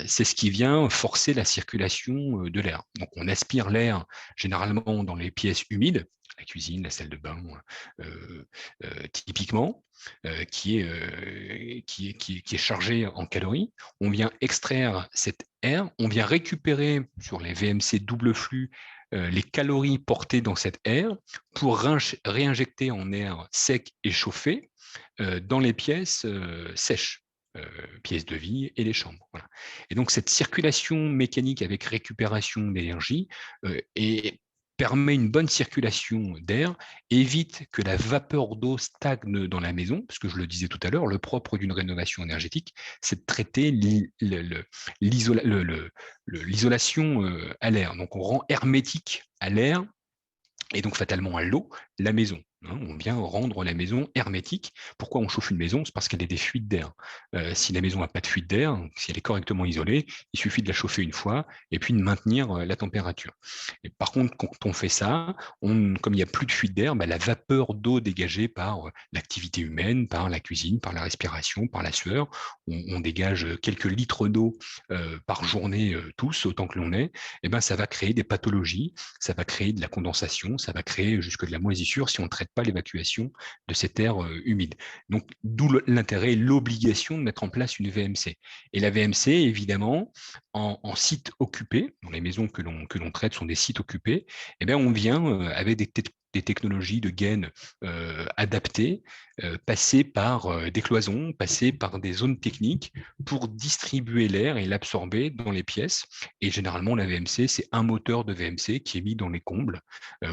c'est ce qui vient forcer la circulation de l'air. Donc on aspire l'air généralement dans les pièces humides, la cuisine, la salle de bain, typiquement, qui est chargé en calories. On vient extraire cet air, on vient récupérer sur les VMC double flux les calories portées dans cet air pour réinjecter en air sec et chauffé dans les pièces sèches, pièces de vie et les chambres. Voilà. Et donc cette circulation mécanique avec récupération d'énergie permet une bonne circulation d'air, évite que la vapeur d'eau stagne dans la maison, parce que je le disais tout à l'heure, le propre d'une rénovation énergétique, c'est de traiter l'isolation à l'air. Donc on rend hermétique à l'air et donc fatalement à l'eau la maison. On vient rendre la maison hermétique. Pourquoi on chauffe une maison? C'est parce qu'elle a des fuites d'air. Si la maison n'a pas de fuite d'air, si elle est correctement isolée, il suffit de la chauffer une fois et puis de maintenir la température. Et par contre, quand on fait ça, comme il n'y a plus de fuite d'air, la vapeur d'eau dégagée par l'activité humaine, par la cuisine, par la respiration, par la sueur, on dégage quelques litres d'eau par journée tous, autant que l'on est, et ça va créer des pathologies, ça va créer de la condensation, ça va créer jusque de la moisissure si on ne traite pas l'évacuation de cet air humide. Donc, d'où l'intérêt et l'obligation de mettre en place une VMC. Et la VMC, évidemment, en site occupé, dans les maisons que l'on traite sont des sites occupés, on vient avec des technologies de gaines adaptées, passer par des cloisons, passer par des zones techniques pour distribuer l'air et l'absorber dans les pièces. Et généralement, la VMC, c'est un moteur de VMC qui est mis dans les combles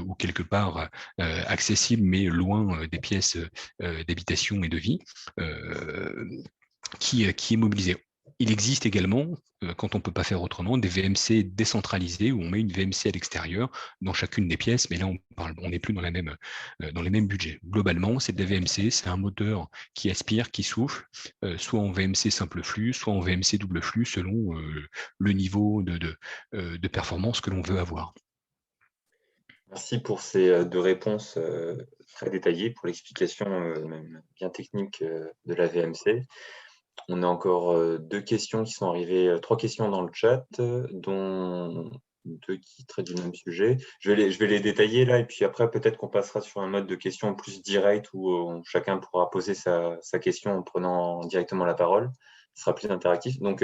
ou quelque part accessible, mais loin des pièces d'habitation et de vie, qui est mobilisé. Il existe également, quand on ne peut pas faire autrement, des VMC décentralisés où on met une VMC à l'extérieur dans chacune des pièces, mais là on n'est plus dans les mêmes budgets. Globalement, c'est des VMC, c'est un moteur qui aspire, qui souffle, soit en VMC simple flux, soit en VMC double flux, selon le niveau de performance que l'on veut avoir. Merci pour ces deux réponses très détaillées, pour l'explication même bien technique de la VMC. On a encore deux questions qui sont arrivées, trois questions dans le chat, dont deux qui traitent du même sujet. Je vais les détailler là, et puis après, peut-être qu'on passera sur un mode de questions plus direct où chacun pourra poser sa question en prenant directement la parole. Ce sera plus interactif. Donc,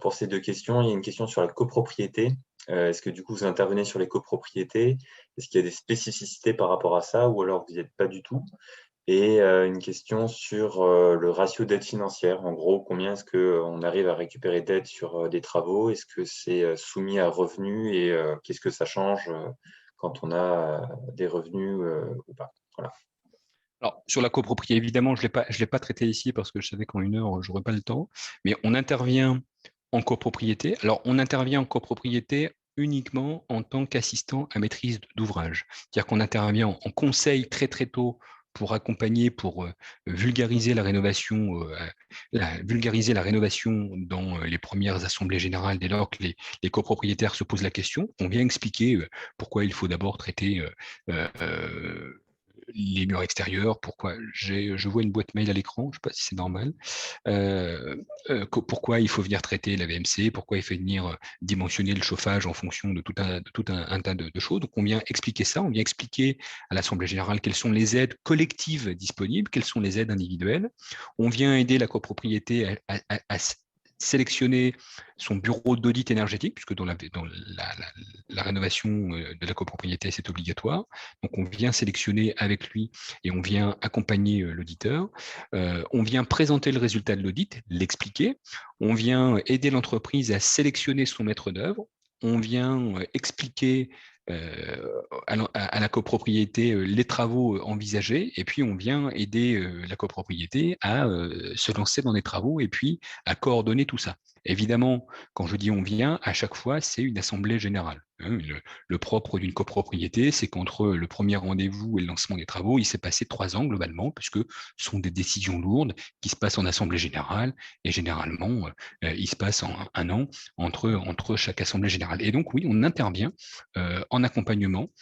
pour ces deux questions, il y a une question sur la copropriété. Est-ce que du coup, vous intervenez sur les copropriétés? Est-ce qu'il y a des spécificités par rapport à ça, ou alors vous n'y êtes pas du tout? Et une question sur le ratio d'aide financière. En gros, combien est-ce qu'on arrive à récupérer d'aide sur des travaux? Est-ce que c'est soumis à revenus? Et qu'est-ce que ça change quand on a des revenus ou pas? Voilà. Alors, sur la copropriété, évidemment, je ne l'ai pas traité ici parce que je savais qu'en 1 heure, je n'aurais pas le temps. Mais on intervient en copropriété. Alors, on intervient en copropriété uniquement en tant qu'assistant à maîtrise d'ouvrage. C'est-à-dire qu'on intervient en conseil très, très tôt pour accompagner, pour vulgariser la rénovation dans les premières assemblées générales dès lors que les copropriétaires se posent la question. On vient expliquer pourquoi il faut d'abord traiter les murs extérieurs, pourquoi je vois une boîte mail à l'écran, je ne sais pas si c'est normal, pourquoi il faut venir traiter la VMC, pourquoi il faut venir dimensionner le chauffage en fonction de tout un tas de choses. Donc on vient expliquer ça, on vient expliquer à l'Assemblée générale quelles sont les aides collectives disponibles, quelles sont les aides individuelles. On vient aider la copropriété à sélectionner son bureau d'audit énergétique, puisque dans la rénovation de la copropriété, c'est obligatoire. Donc, on vient sélectionner avec lui et on vient accompagner l'auditeur. On vient présenter le résultat de l'audit, l'expliquer. On vient aider l'entreprise à sélectionner son maître d'œuvre. On vient expliquer à la copropriété les travaux envisagés, et puis on vient aider la copropriété à se lancer dans des travaux et puis à coordonner tout ça. Évidemment, quand je dis on vient, à chaque fois, c'est une assemblée générale. Le propre d'une copropriété, c'est qu'entre le premier rendez-vous et le lancement des travaux, il s'est passé 3 ans globalement, puisque ce sont des décisions lourdes qui se passent en assemblée générale, et généralement, il se passe un an entre chaque assemblée générale. Et donc, oui, on intervient en accompagnement,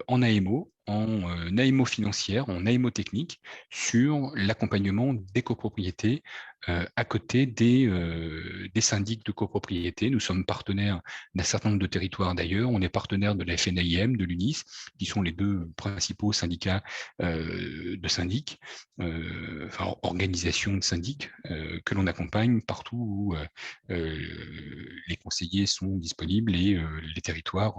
en AMO, en AMO financière, en AMO technique, sur l'accompagnement des copropriétés à côté des syndics de copropriété. Nous sommes partenaires d'un certain nombre de territoires d'ailleurs. On est partenaire de la FNAIM, de l'UNIS, qui sont les 2 principaux syndicats de syndics, enfin organisations de syndics que l'on accompagne partout où les conseillers sont disponibles et les territoires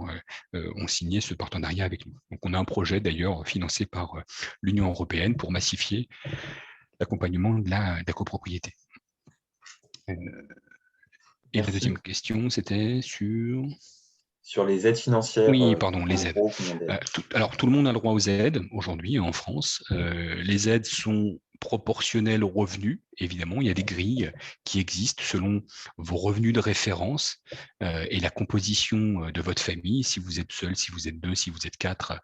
ont signé ce partenariat avec nous. Donc on a un projet d'ailleurs financé par l'Union européenne pour massifier l'accompagnement de la copropriété. Et la deuxième question, c'était sur les aides financières. Oui, pardon, les aides. Alors, tout le monde a le droit aux aides aujourd'hui en France. Les aides sont proportionnelles aux revenus, évidemment. Il y a des grilles qui existent selon vos revenus de référence et la composition de votre famille. Si vous êtes seul, si vous êtes 2, si vous êtes 4.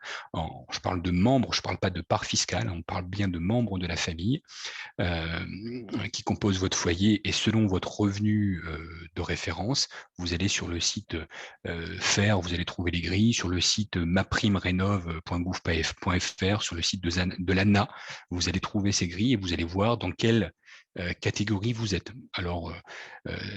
Je parle de membres, je ne parle pas de part fiscale, on parle bien de membres de la famille qui composent votre foyer, et selon votre revenu de référence, vous allez sur le site vous allez trouver les grilles, sur le site maprimerénov.gouv.fr, sur le site de l'ANA, vous allez trouver ces grilles et vous allez voir dans quelle catégorie vous êtes. Alors,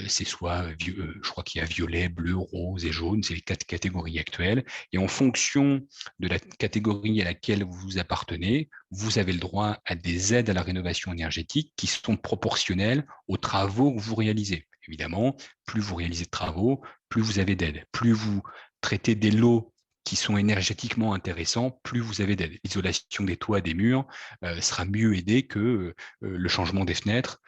c'est soit, je crois qu'il y a violet, bleu, rose et jaune, c'est les 4 catégories actuelles. Et en fonction de la catégorie à laquelle vous appartenez, vous avez le droit à des aides à la rénovation énergétique qui sont proportionnelles aux travaux que vous réalisez. Évidemment, plus vous réalisez de travaux, plus vous avez d'aides. Plus vous traitez des lots qui sont énergétiquement intéressants, plus vous avez d'aide. L'isolation des toits, des murs sera mieux aidée que le changement des fenêtres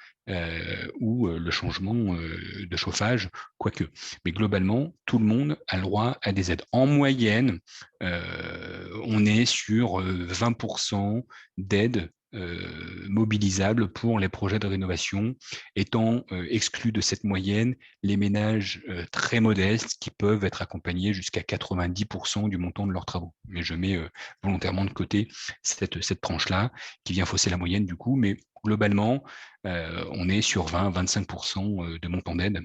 ou le changement de chauffage, quoique. Mais globalement, tout le monde a le droit à des aides. En moyenne, on est sur 20% d'aides mobilisables pour les projets de rénovation, étant exclus de cette moyenne les ménages très modestes qui peuvent être accompagnés jusqu'à 90% du montant de leurs travaux. Mais je mets volontairement de côté cette tranche-là qui vient fausser la moyenne du coup, mais globalement, on est sur 20-25% de montant d'aide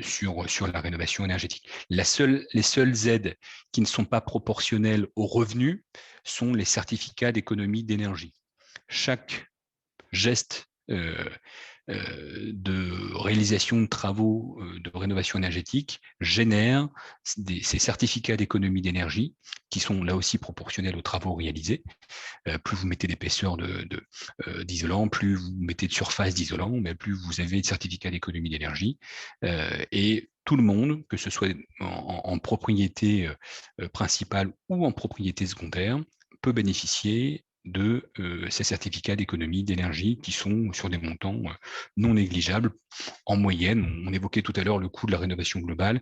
sur la rénovation énergétique. Les seules aides qui ne sont pas proportionnelles aux revenus sont les certificats d'économie d'énergie. Chaque geste de réalisation de travaux de rénovation énergétique génère ces certificats d'économie d'énergie qui sont là aussi proportionnels aux travaux réalisés. Plus vous mettez d'épaisseur d'isolant, plus vous mettez de surface d'isolant, mais plus vous avez de certificats d'économie d'énergie. Et tout le monde, que ce soit en propriété principale ou en propriété secondaire, peut bénéficier de ces certificats d'économie d'énergie qui sont sur des montants non négligeables. En moyenne, on évoquait tout à l'heure le coût de la rénovation globale.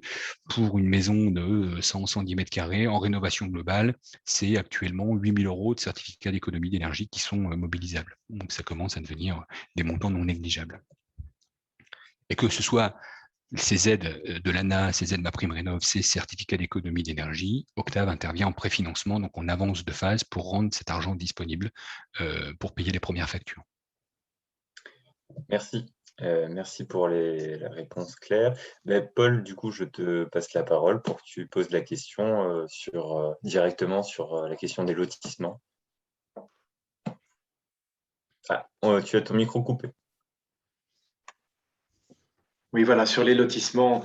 Pour une maison de 100-110 mètres carrés, en rénovation globale, c'est actuellement 8 000 € de certificats d'économie d'énergie qui sont mobilisables. Donc ça commence à devenir des montants non négligeables. Et que ce soit ces aides de l'ANA, ces aides MaPrimeRénov', ces certificats d'économie d'énergie, Octave intervient en préfinancement, donc on avance de phase pour rendre cet argent disponible pour payer les premières factures. Merci. Merci pour la réponse claire. Paul, du coup, je te passe la parole pour que tu poses la question directement sur la question des lotissements. Tu as ton micro coupé. Oui, voilà, sur les lotissements,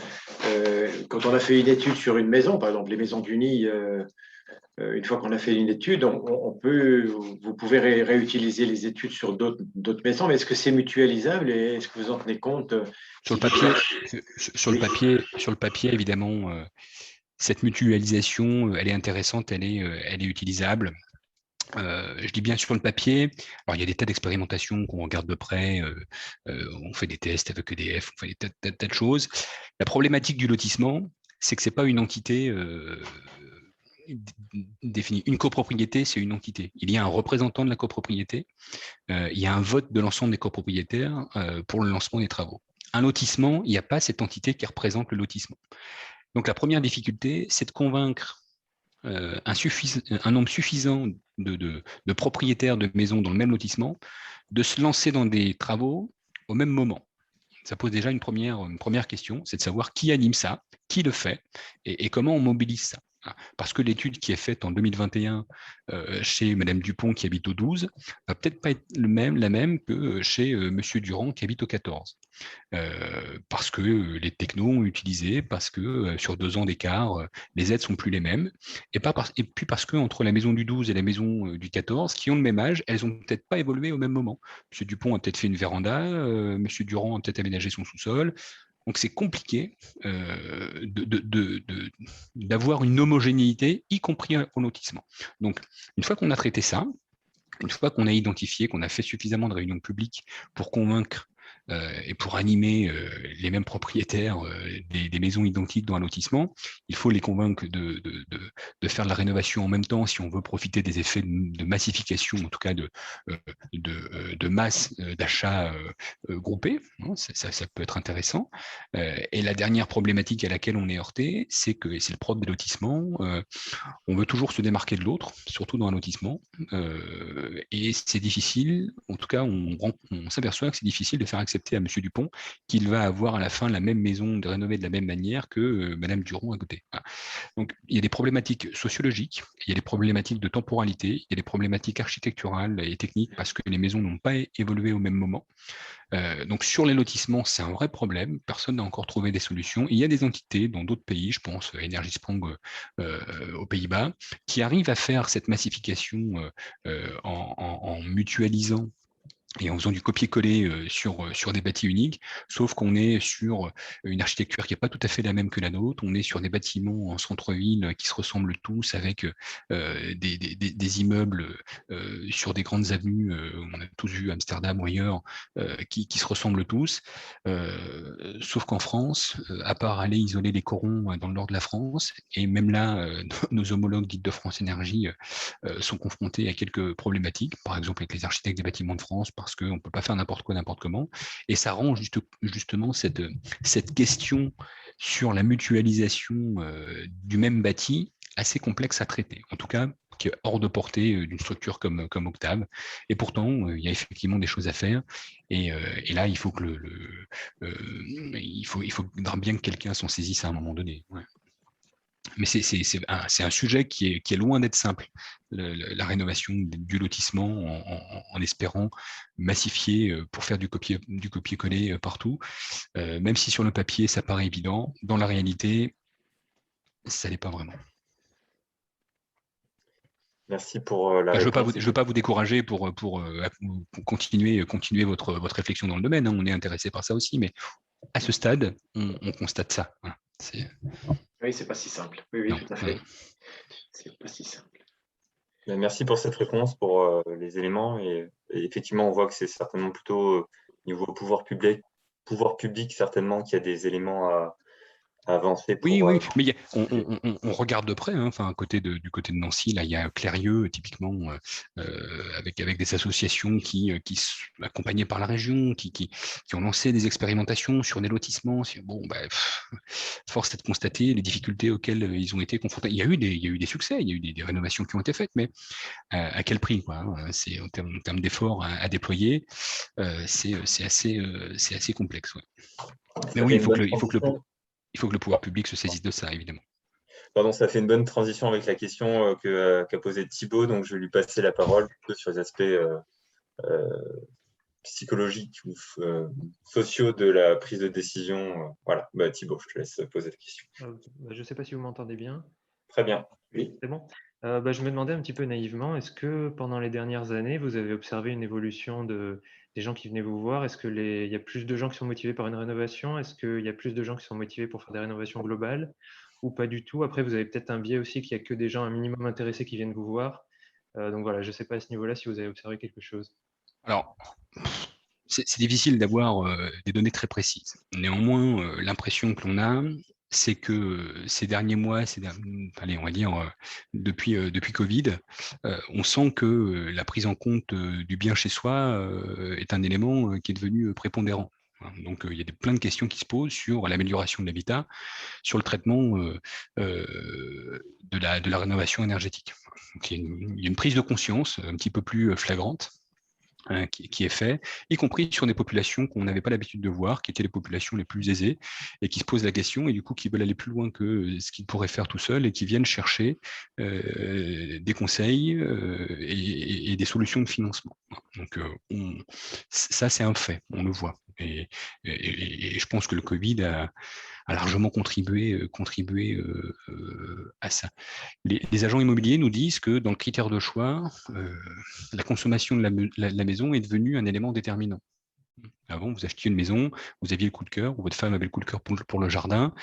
quand on a fait une étude sur une maison, par exemple les maisons d'Uni, une fois qu'on a fait une étude, vous pouvez réutiliser les études sur d'autres maisons, mais est-ce que c'est mutualisable et est-ce que vous en tenez compte sur le papier, évidemment, cette mutualisation, elle est intéressante, elle est utilisable. Je dis bien sur le papier. Alors, il y a des tas d'expérimentations qu'on regarde de près. On fait des tests avec EDF, on fait des tas de choses. La problématique du lotissement, c'est que ce n'est pas une entité définie. Une copropriété, c'est une entité. Il y a un représentant de la copropriété, il y a un vote de l'ensemble des copropriétaires pour le lancement des travaux. Un lotissement, il n'y a pas cette entité qui représente le lotissement. Donc la première difficulté, c'est de convaincre un nombre suffisant de propriétaires de maisons dans le même lotissement de se lancer dans des travaux au même moment. Ça pose déjà une première question, c'est de savoir qui anime ça, qui le fait et comment on mobilise ça. Parce que l'étude qui est faite en 2021 chez Madame Dupont qui habite au 12 va peut-être pas être la même que chez Monsieur Durand qui habite au 14. Parce que les technos ont utilisé, parce que sur 2 ans d'écart, les aides sont plus les mêmes, et puis parce que entre la maison du 12 et la maison du 14, qui ont le même âge, elles ont peut-être pas évolué au même moment. Monsieur Dupont a peut-être fait une véranda, Monsieur Durand a peut-être aménagé son sous-sol. Donc c'est compliqué d'avoir une homogénéité, y compris au lotissement. Donc une fois qu'on a traité ça, une fois qu'on a identifié, qu'on a fait suffisamment de réunions publiques pour convaincre et pour animer les mêmes propriétaires des maisons identiques dans un lotissement, il faut les convaincre de faire de la rénovation en même temps si on veut profiter des effets de massification, en tout cas de masse d'achat groupés. Ça peut être intéressant. Et la dernière problématique à laquelle on est heurté, c'est que, et c'est le propre des lotissements, on veut toujours se démarquer de l'autre, surtout dans un lotissement, et c'est difficile, en tout cas on s'aperçoit que c'est difficile de faire accepter à M. Dupont qu'il va avoir à la fin la même maison rénovée de la même manière que Mme Durand à côté. Donc il y a des problématiques sociologiques, il y a des problématiques de temporalité, il y a des problématiques architecturales et techniques parce que les maisons n'ont pas évolué au même moment. Donc sur les lotissements, c'est un vrai problème. Personne n'a encore trouvé des solutions. Il y a des entités dans d'autres pays, je pense Energy Sprong aux Pays-Bas, qui arrivent à faire cette massification en mutualisant et en faisant du copier-coller sur des bâtis uniques, sauf qu'on est sur une architecture qui n'est pas tout à fait la même que la nôtre. On est sur des bâtiments en centre-ville qui se ressemblent tous avec des immeubles sur des grandes avenues, on a tous vu Amsterdam ou ailleurs, qui se ressemblent tous, sauf qu'en France, à part aller isoler les corons dans le nord de la France, et même là, nos homologues d'Île-de-France Énergie sont confrontés à quelques problématiques, par exemple avec les architectes des bâtiments de France, parce qu'on ne peut pas faire n'importe quoi, n'importe comment. Et ça rend justement cette question sur la mutualisation du même bâti assez complexe à traiter. En tout cas, qui est hors de portée d'une structure comme Octave. Et pourtant, il y a effectivement des choses à faire. Et là, il faut que il faudra bien que quelqu'un s'en saisisse à un moment donné. Ouais. Mais c'est un sujet qui est loin d'être simple, la rénovation du lotissement en espérant massifier pour faire du copier-coller partout. Même si sur le papier, ça paraît évident, dans la réalité, ça l'est pas vraiment. Merci pour la réponse. Je veux pas vous décourager pour continuer votre réflexion dans le domaine. On est intéressé par ça aussi, mais à ce stade, on constate ça. Voilà. Oui, c'est pas si simple. Oui, non, tout à fait. C'est pas si simple. Merci pour cette réponse, pour les éléments. Et effectivement, on voit que c'est certainement plutôt niveau pouvoir public, certainement qu'il y a des éléments à avancer. Pour, oui, mais on regarde de près. Hein, du côté de Nancy, là, il y a Clérieux, typiquement, avec des associations qui accompagnées par la région, qui ont lancé des expérimentations sur des lotissements. Bon, force est de constater les difficultés auxquelles ils ont été confrontés. Il y a eu des succès, il y a eu des rénovations qui ont été faites, mais à quel prix, quoi, hein, c'est en termes d'efforts à déployer, c'est assez complexe. Ouais. Mais oui, il faut que le pouvoir public se saisisse de ça, évidemment. Pardon, ça fait une bonne transition avec la question qu'a posée Thibaut, donc je vais lui passer la parole plutôt sur les aspects psychologiques ou sociaux de la prise de décision. Voilà, Thibaut, je te laisse poser ta question. Je ne sais pas si vous m'entendez bien. Très bien. Oui. C'est bon. Je me demandais un petit peu naïvement, est-ce que pendant les dernières années, vous avez observé une évolution des gens qui venaient vous voir? Est-ce qu'il y a plus de gens qui sont motivés par une rénovation? Est-ce qu'il y a plus de gens qui sont motivés pour faire des rénovations globales ou pas du tout? Après, vous avez peut-être un biais aussi qu'il n'y a que des gens un minimum intéressés qui viennent vous voir. Donc voilà, je ne sais pas à ce niveau-là si vous avez observé quelque chose. Alors, c'est difficile d'avoir des données très précises. Néanmoins, l'impression que l'on a, c'est que ces derniers mois, allez, on va dire depuis Covid, on sent que la prise en compte du bien chez soi est un élément qui est devenu prépondérant. Donc, il y a plein de questions qui se posent sur l'amélioration de l'habitat, sur le traitement de la rénovation énergétique. Donc, il y a une prise de conscience un petit peu plus flagrante qui est fait, y compris sur des populations qu'on n'avait pas l'habitude de voir, qui étaient les populations les plus aisées, et qui se posent la question, et du coup qui veulent aller plus loin que ce qu'ils pourraient faire tout seuls, et qui viennent chercher des conseils et des solutions de financement. Donc ça, c'est un fait, on le voit. Et je pense que le Covid a largement contribué à ça. Les agents immobiliers nous disent que dans le critère de choix, la consommation de la maison est devenue un élément déterminant. Avant, vous achetiez une maison, vous aviez le coup de cœur, ou votre femme avait le coup de cœur pour le jardin.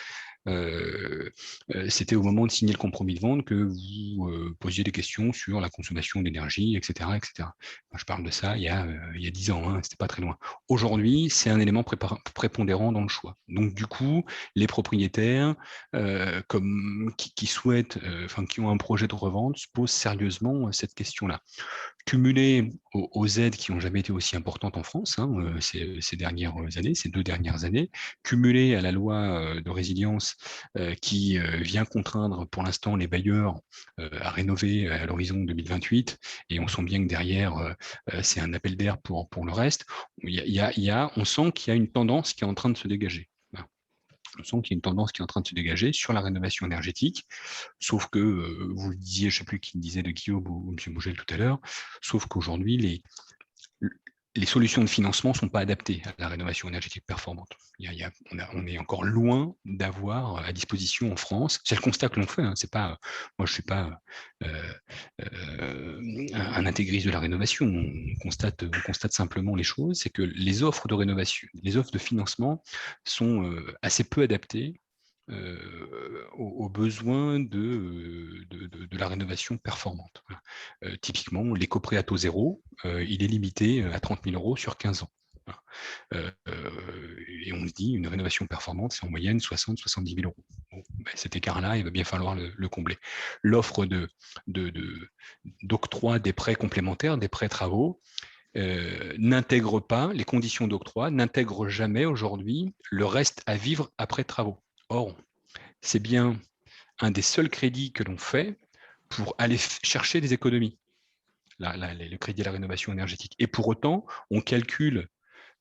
C'était au moment de signer le compromis de vente que vous posiez des questions sur la consommation d'énergie, etc., etc. Je parle de ça il y a 10 ans, hein, c'était pas très loin. Aujourd'hui, c'est un élément prépondérant dans le choix. Donc du coup, les propriétaires qui souhaitent, qui ont un projet de revente, se posent sérieusement cette question-là. Cumulé aux aides qui n'ont jamais été aussi importantes en France ces dernières années, ces 2 dernières années, cumulé à la loi de résilience qui vient contraindre pour l'instant les bailleurs à rénover à l'horizon 2028, et on sent bien que derrière, c'est un appel d'air pour le reste. On sent qu'il y a une tendance qui est en train de se dégager. On sent qu'il y a une tendance qui est en train de se dégager sur la rénovation énergétique, sauf que, vous le disiez, je ne sais plus qui le disait, de Guillaume ou M. Bougel tout à l'heure, sauf qu'aujourd'hui, les solutions de financement ne sont pas adaptées à la rénovation énergétique performante. On est encore loin d'avoir à disposition en France, c'est le constat que l'on fait, c'est pas, moi je ne suis pas un intégriste de la rénovation, on constate simplement les choses, c'est que les offres de rénovation, les offres de financement sont assez peu adaptées aux besoins de la rénovation performante. Typiquement, l'éco-prêt à taux zéro, il est limité à 30 000 € sur 15 ans. Et on se dit, une rénovation performante, c'est en moyenne 60-70 000 €. Bon, cet écart-là, il va bien falloir le combler. L'offre d'octroi des prêts complémentaires, des prêts travaux, n'intègre pas, les conditions d'octroi n'intègrent jamais aujourd'hui le reste à vivre après travaux. Or, c'est bien un des seuls crédits que l'on fait pour aller chercher des économies, le crédit à la rénovation énergétique. Et pour autant, on calcule,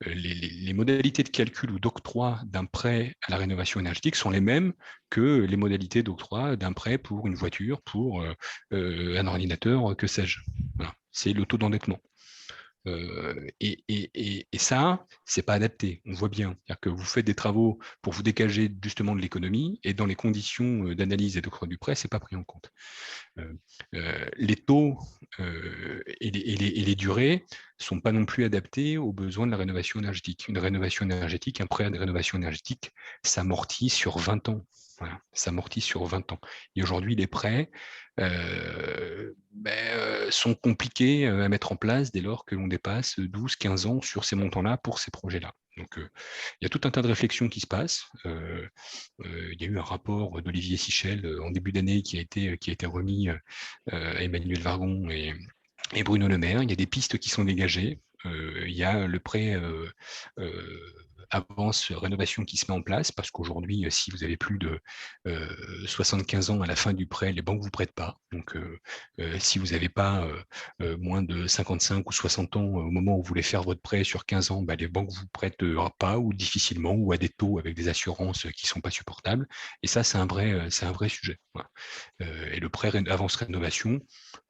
les modalités de calcul ou d'octroi d'un prêt à la rénovation énergétique sont les mêmes que les modalités d'octroi d'un prêt pour une voiture, pour un ordinateur, que sais-je. Voilà. C'est le taux d'endettement. Et ça, c'est pas adapté. On voit bien. C'est-à-dire que vous faites des travaux pour vous dégager justement de l'économie, et dans les conditions d'analyse et d'octroi du prêt, c'est pas pris en compte. Les taux et les durées sont pas non plus adaptés aux besoins de la rénovation énergétique. Une rénovation énergétique, un prêt de rénovation énergétique, s'amortit sur 20 ans. Voilà, s'amortit sur 20 ans. Et aujourd'hui, les prêts sont compliqués à mettre en place dès lors que l'on dépasse 12-15 ans sur ces montants-là pour ces projets-là. Donc, il y a tout un tas de réflexions qui se passent. Il y a eu un rapport d'Olivier Sichel en début d'année qui a été remis à Emmanuel Vargon et Bruno Le Maire. Il y a des pistes qui sont dégagées. Il y a le prêt avance rénovation qui se met en place, parce qu'aujourd'hui, si vous avez plus de 75 ans à la fin du prêt, les banques ne vous prêtent pas. Donc, si vous n'avez pas moins de 55 ou 60 ans au moment où vous voulez faire votre prêt sur 15 ans, les banques ne vous prêtent pas, ou difficilement, ou à des taux avec des assurances qui ne sont pas supportables. Et ça, c'est un vrai sujet. Voilà. Et le prêt avance rénovation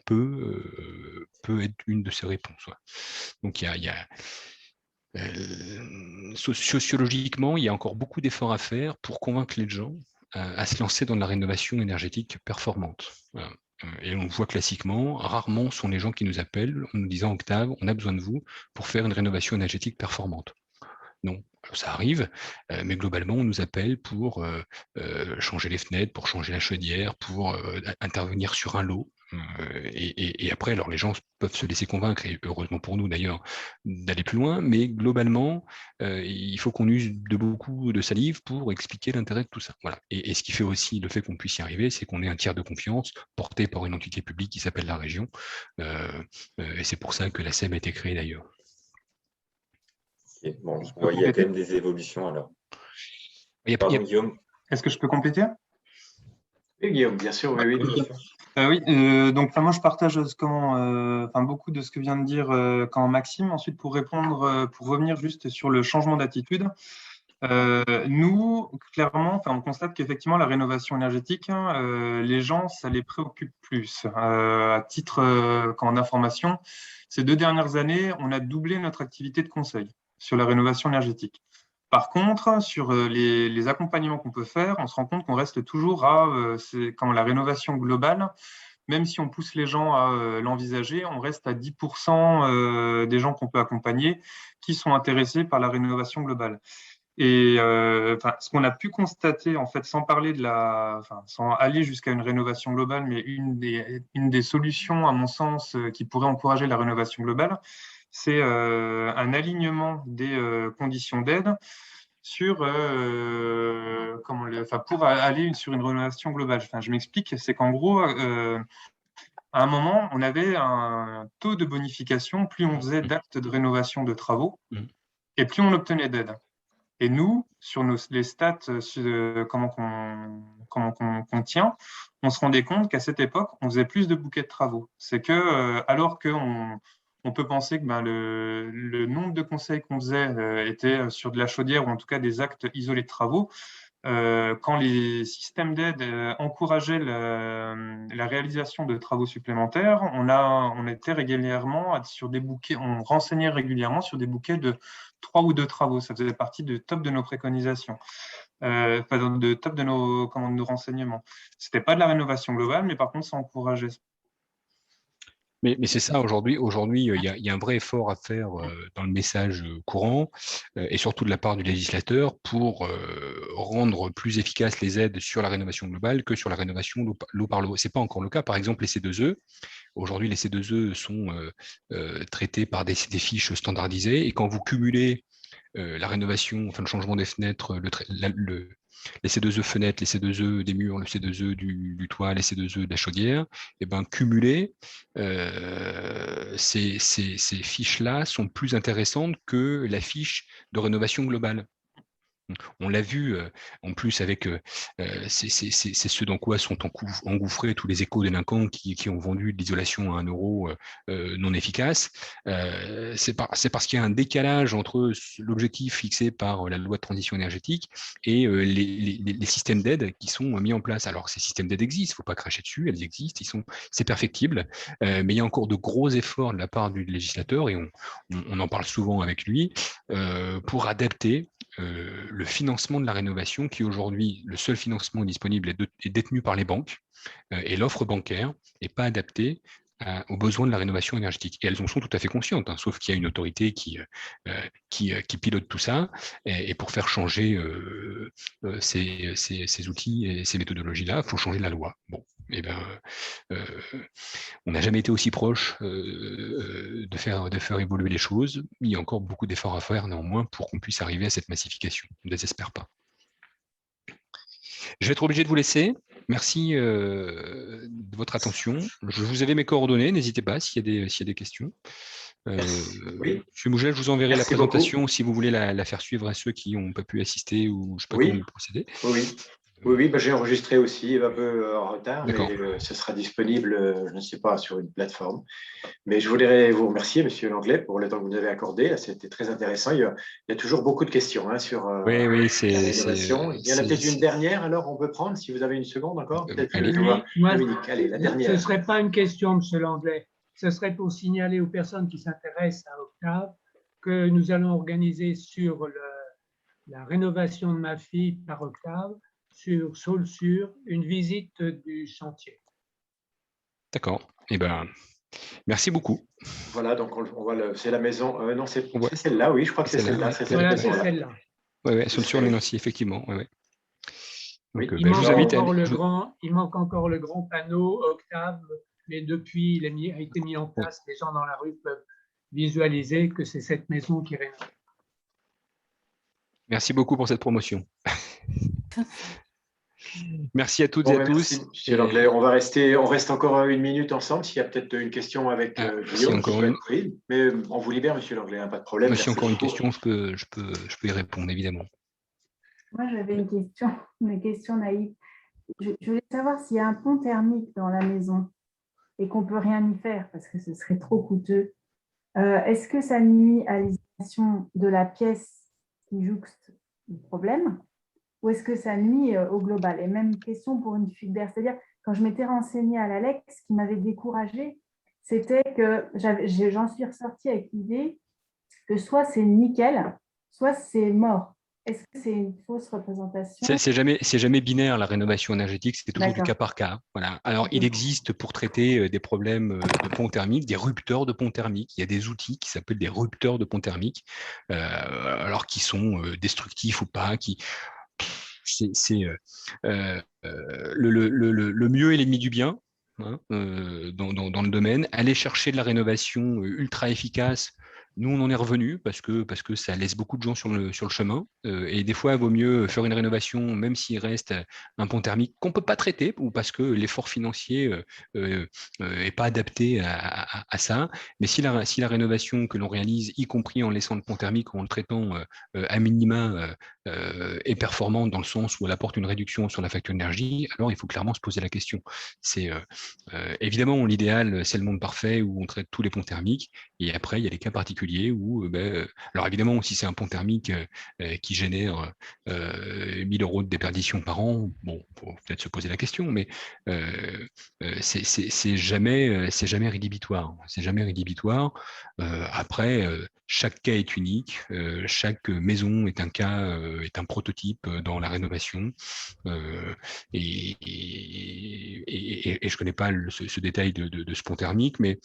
peut être une de ces réponses. Voilà. Donc, sociologiquement, il y a encore beaucoup d'efforts à faire pour convaincre les gens à se lancer dans la rénovation énergétique performante. Voilà. Et on le voit classiquement, rarement sont les gens qui nous appellent en nous disant « Octave, on a besoin de vous pour faire une rénovation énergétique performante ». Non, ça arrive, mais globalement, on nous appelle pour changer les fenêtres, pour changer la chaudière, pour intervenir sur un lot. Et après, alors les gens peuvent se laisser convaincre, et heureusement pour nous d'ailleurs, d'aller plus loin, mais globalement, il faut qu'on use de beaucoup de salive pour expliquer l'intérêt de tout ça. Voilà. Et ce qui fait aussi le fait qu'on puisse y arriver, c'est qu'on ait un tiers de confiance porté par une entité publique qui s'appelle la région. Et c'est pour ça que la SEM a été créée d'ailleurs. Okay. Bon, je vois, il y a quand même des évolutions alors. Pardon, Guillaume. Est-ce que je peux compléter? Oui, Guillaume, bien sûr, oui. Donc moi je partage beaucoup de ce que vient de dire Maxime. Ensuite, pour répondre, pour revenir juste sur le changement d'attitude, nous, clairement, on constate qu'effectivement la rénovation énergétique, les gens, ça les préoccupe plus. À titre d'information, ces 2 dernières années, on a doublé notre activité de conseil sur la rénovation énergétique. Par contre, sur les accompagnements qu'on peut faire, on se rend compte qu'on reste toujours à la rénovation globale. Même si on pousse les gens à l'envisager, on reste à 10% des gens qu'on peut accompagner qui sont intéressés par la rénovation globale. Et ce qu'on a pu constater, en fait, sans aller jusqu'à une rénovation globale, mais une des solutions, à mon sens, qui pourrait encourager la rénovation globale, c'est un alignement des conditions d'aide pour aller sur une rénovation globale. Je m'explique, c'est qu'en gros, à un moment, on avait un taux de bonification, plus on faisait d'actes de rénovation de travaux, et plus on obtenait d'aide. Et nous, sur les stats, comment qu'on tient, on se rendait compte qu'à cette époque, on faisait plus de bouquets de travaux. C'est que, alors qu'on peut penser que le nombre de conseils qu'on faisait était sur de la chaudière ou en tout cas des actes isolés de travaux, quand les systèmes d'aide encourageaient la réalisation de travaux supplémentaires, on était régulièrement sur des bouquets, on renseignait régulièrement sur des bouquets de 3 ou 2 travaux. Ça faisait partie du top de nos préconisations, de top de nos renseignements. C'était pas de la rénovation globale, mais par contre, ça encourageait. Mais c'est ça, aujourd'hui, il y a un vrai effort à faire dans le message courant et surtout de la part du législateur pour rendre plus efficaces les aides sur la rénovation globale que sur la rénovation lot par lot. Ce n'est pas encore le cas. Par exemple, les C2E. Aujourd'hui, les C2E sont traités par des fiches standardisées et quand vous cumulez la rénovation, le changement des fenêtres, les C2E fenêtres, les C2E des murs, le C2E du toit, les C2E de la chaudière, et cumulés, ces fiches-là sont plus intéressantes que la fiche de rénovation globale. On l'a vu en plus avec c'est ce dans quoi sont engouffrés tous les éco-délinquants qui ont vendu de l'isolation à 1 euro non efficace. C'est parce qu'il y a un décalage entre l'objectif fixé par la loi de transition énergétique et les systèmes d'aide qui sont mis en place. Alors ces systèmes d'aide existent, il ne faut pas cracher dessus, elles existent, c'est perfectible, mais il y a encore de gros efforts de la part du législateur et on en parle souvent avec lui pour adapter le financement de la rénovation qui aujourd'hui, le seul financement disponible est détenu par les banques et l'offre bancaire n'est pas adaptée aux besoins de la rénovation énergétique. Et elles en sont tout à fait conscientes, sauf qu'il y a une autorité qui pilote tout ça et pour faire changer ces outils et ces méthodologies-là, il faut changer la loi. Bon, on n'a jamais été aussi proche de faire évoluer les choses. Il y a encore beaucoup d'efforts à faire néanmoins pour qu'on puisse arriver à cette massification. On ne désespère pas. Je vais être obligé de vous laisser. Merci de votre attention. Je vous avais mes coordonnées, n'hésitez pas s'il y a des questions. Oui. Monsieur Mougel, je vous enverrai Merci la présentation beaucoup. si vous voulez la faire suivre à ceux qui n'ont pas pu assister ou je ne sais pas comment procéder. Oui, j'ai enregistré aussi un peu en retard, D'accord. mais ce sera disponible, je ne sais pas, sur une plateforme. Mais je voudrais vous remercier, Monsieur Langlais, pour le temps que vous nous avez accordé. C'était très intéressant. Il y a toujours beaucoup de questions sur Oui, la rénovation. Il y en a peut-être une dernière, alors on peut prendre, si vous avez une seconde encore. Allez. Dominique, allez, la dernière. Ce ne serait pas une question, Monsieur Langlais. Ce serait pour signaler aux personnes qui s'intéressent à Octave que nous allons organiser sur la rénovation de ma fille par Octave, sur Saulsure, une visite du chantier. D'accord. Merci beaucoup. Voilà, donc c'est la maison. Non, c'est celle-là, oui, je crois que c'est celle-là. Voilà, c'est celle-là. Oui, Saulsure les Nancy, effectivement. Donc, il manque encore le grand panneau Octave, mais depuis, a été mis en place. Les gens dans la rue peuvent visualiser que c'est cette maison qui est rénovée. Merci beaucoup pour cette promotion. Merci à toutes et à Merci, tous. Monsieur Langlais. On reste encore 1 minute ensemble. S'il y a peut-être une question avec Guillaume, encore une. Mais on vous libère, Monsieur Langlais, hein, pas de problème. Si encore une question, je peux y répondre, évidemment. Moi, j'avais une question naïve. Je voulais savoir s'il y a un pont thermique dans la maison et qu'on ne peut rien y faire parce que ce serait trop coûteux. Est-ce que ça nuit à l'isolation de la pièce qui jouxte le problème ou est-ce que ça nuit au global? Et même question pour une fuite d'air. C'est-à-dire, quand je m'étais renseignée à l'ALEC, ce qui m'avait découragée, c'était que j'en suis ressortie avec l'idée que soit c'est nickel, soit c'est mort. Est-ce que c'est une fausse représentation? C'est jamais binaire, la rénovation énergétique, c'est toujours du cas par cas. Voilà. Alors, il existe pour traiter des problèmes de pont thermique, des rupteurs de pont thermique. Il y a des outils qui s'appellent des rupteurs de pont thermique, alors qui sont destructifs ou pas, le mieux est l'ennemi du bien, hein, dans le domaine. Aller chercher de la rénovation ultra efficace, nous on en est revenu parce que ça laisse beaucoup de gens sur le chemin, et des fois il vaut mieux faire une rénovation même s'il reste un pont thermique qu'on peut pas traiter ou parce que l'effort financier est pas adapté à ça. Mais si la rénovation que l'on réalise, y compris en laissant le pont thermique ou en le traitant à minima, est performante dans le sens où elle apporte une réduction sur la facture d'énergie, alors il faut clairement se poser la question. C'est évidemment l'idéal, c'est le monde parfait où on traite tous les ponts thermiques, et après il y a des cas particuliers où, alors évidemment, si c'est un pont thermique qui génère 1 000 € de déperdition par an, bon, faut peut-être se poser la question, mais c'est jamais rédhibitoire. C'est jamais rédhibitoire. Après, chaque cas est unique, chaque maison est un prototype dans la rénovation, et je connais pas ce détail de ce pont thermique, mais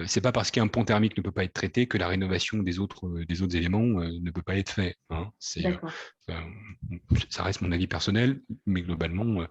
c'est pas parce qu'un pont thermique ne peut pas être traité que la rénovation des autres éléments ne peut pas être faite. Hein. Ça reste mon avis personnel, mais globalement,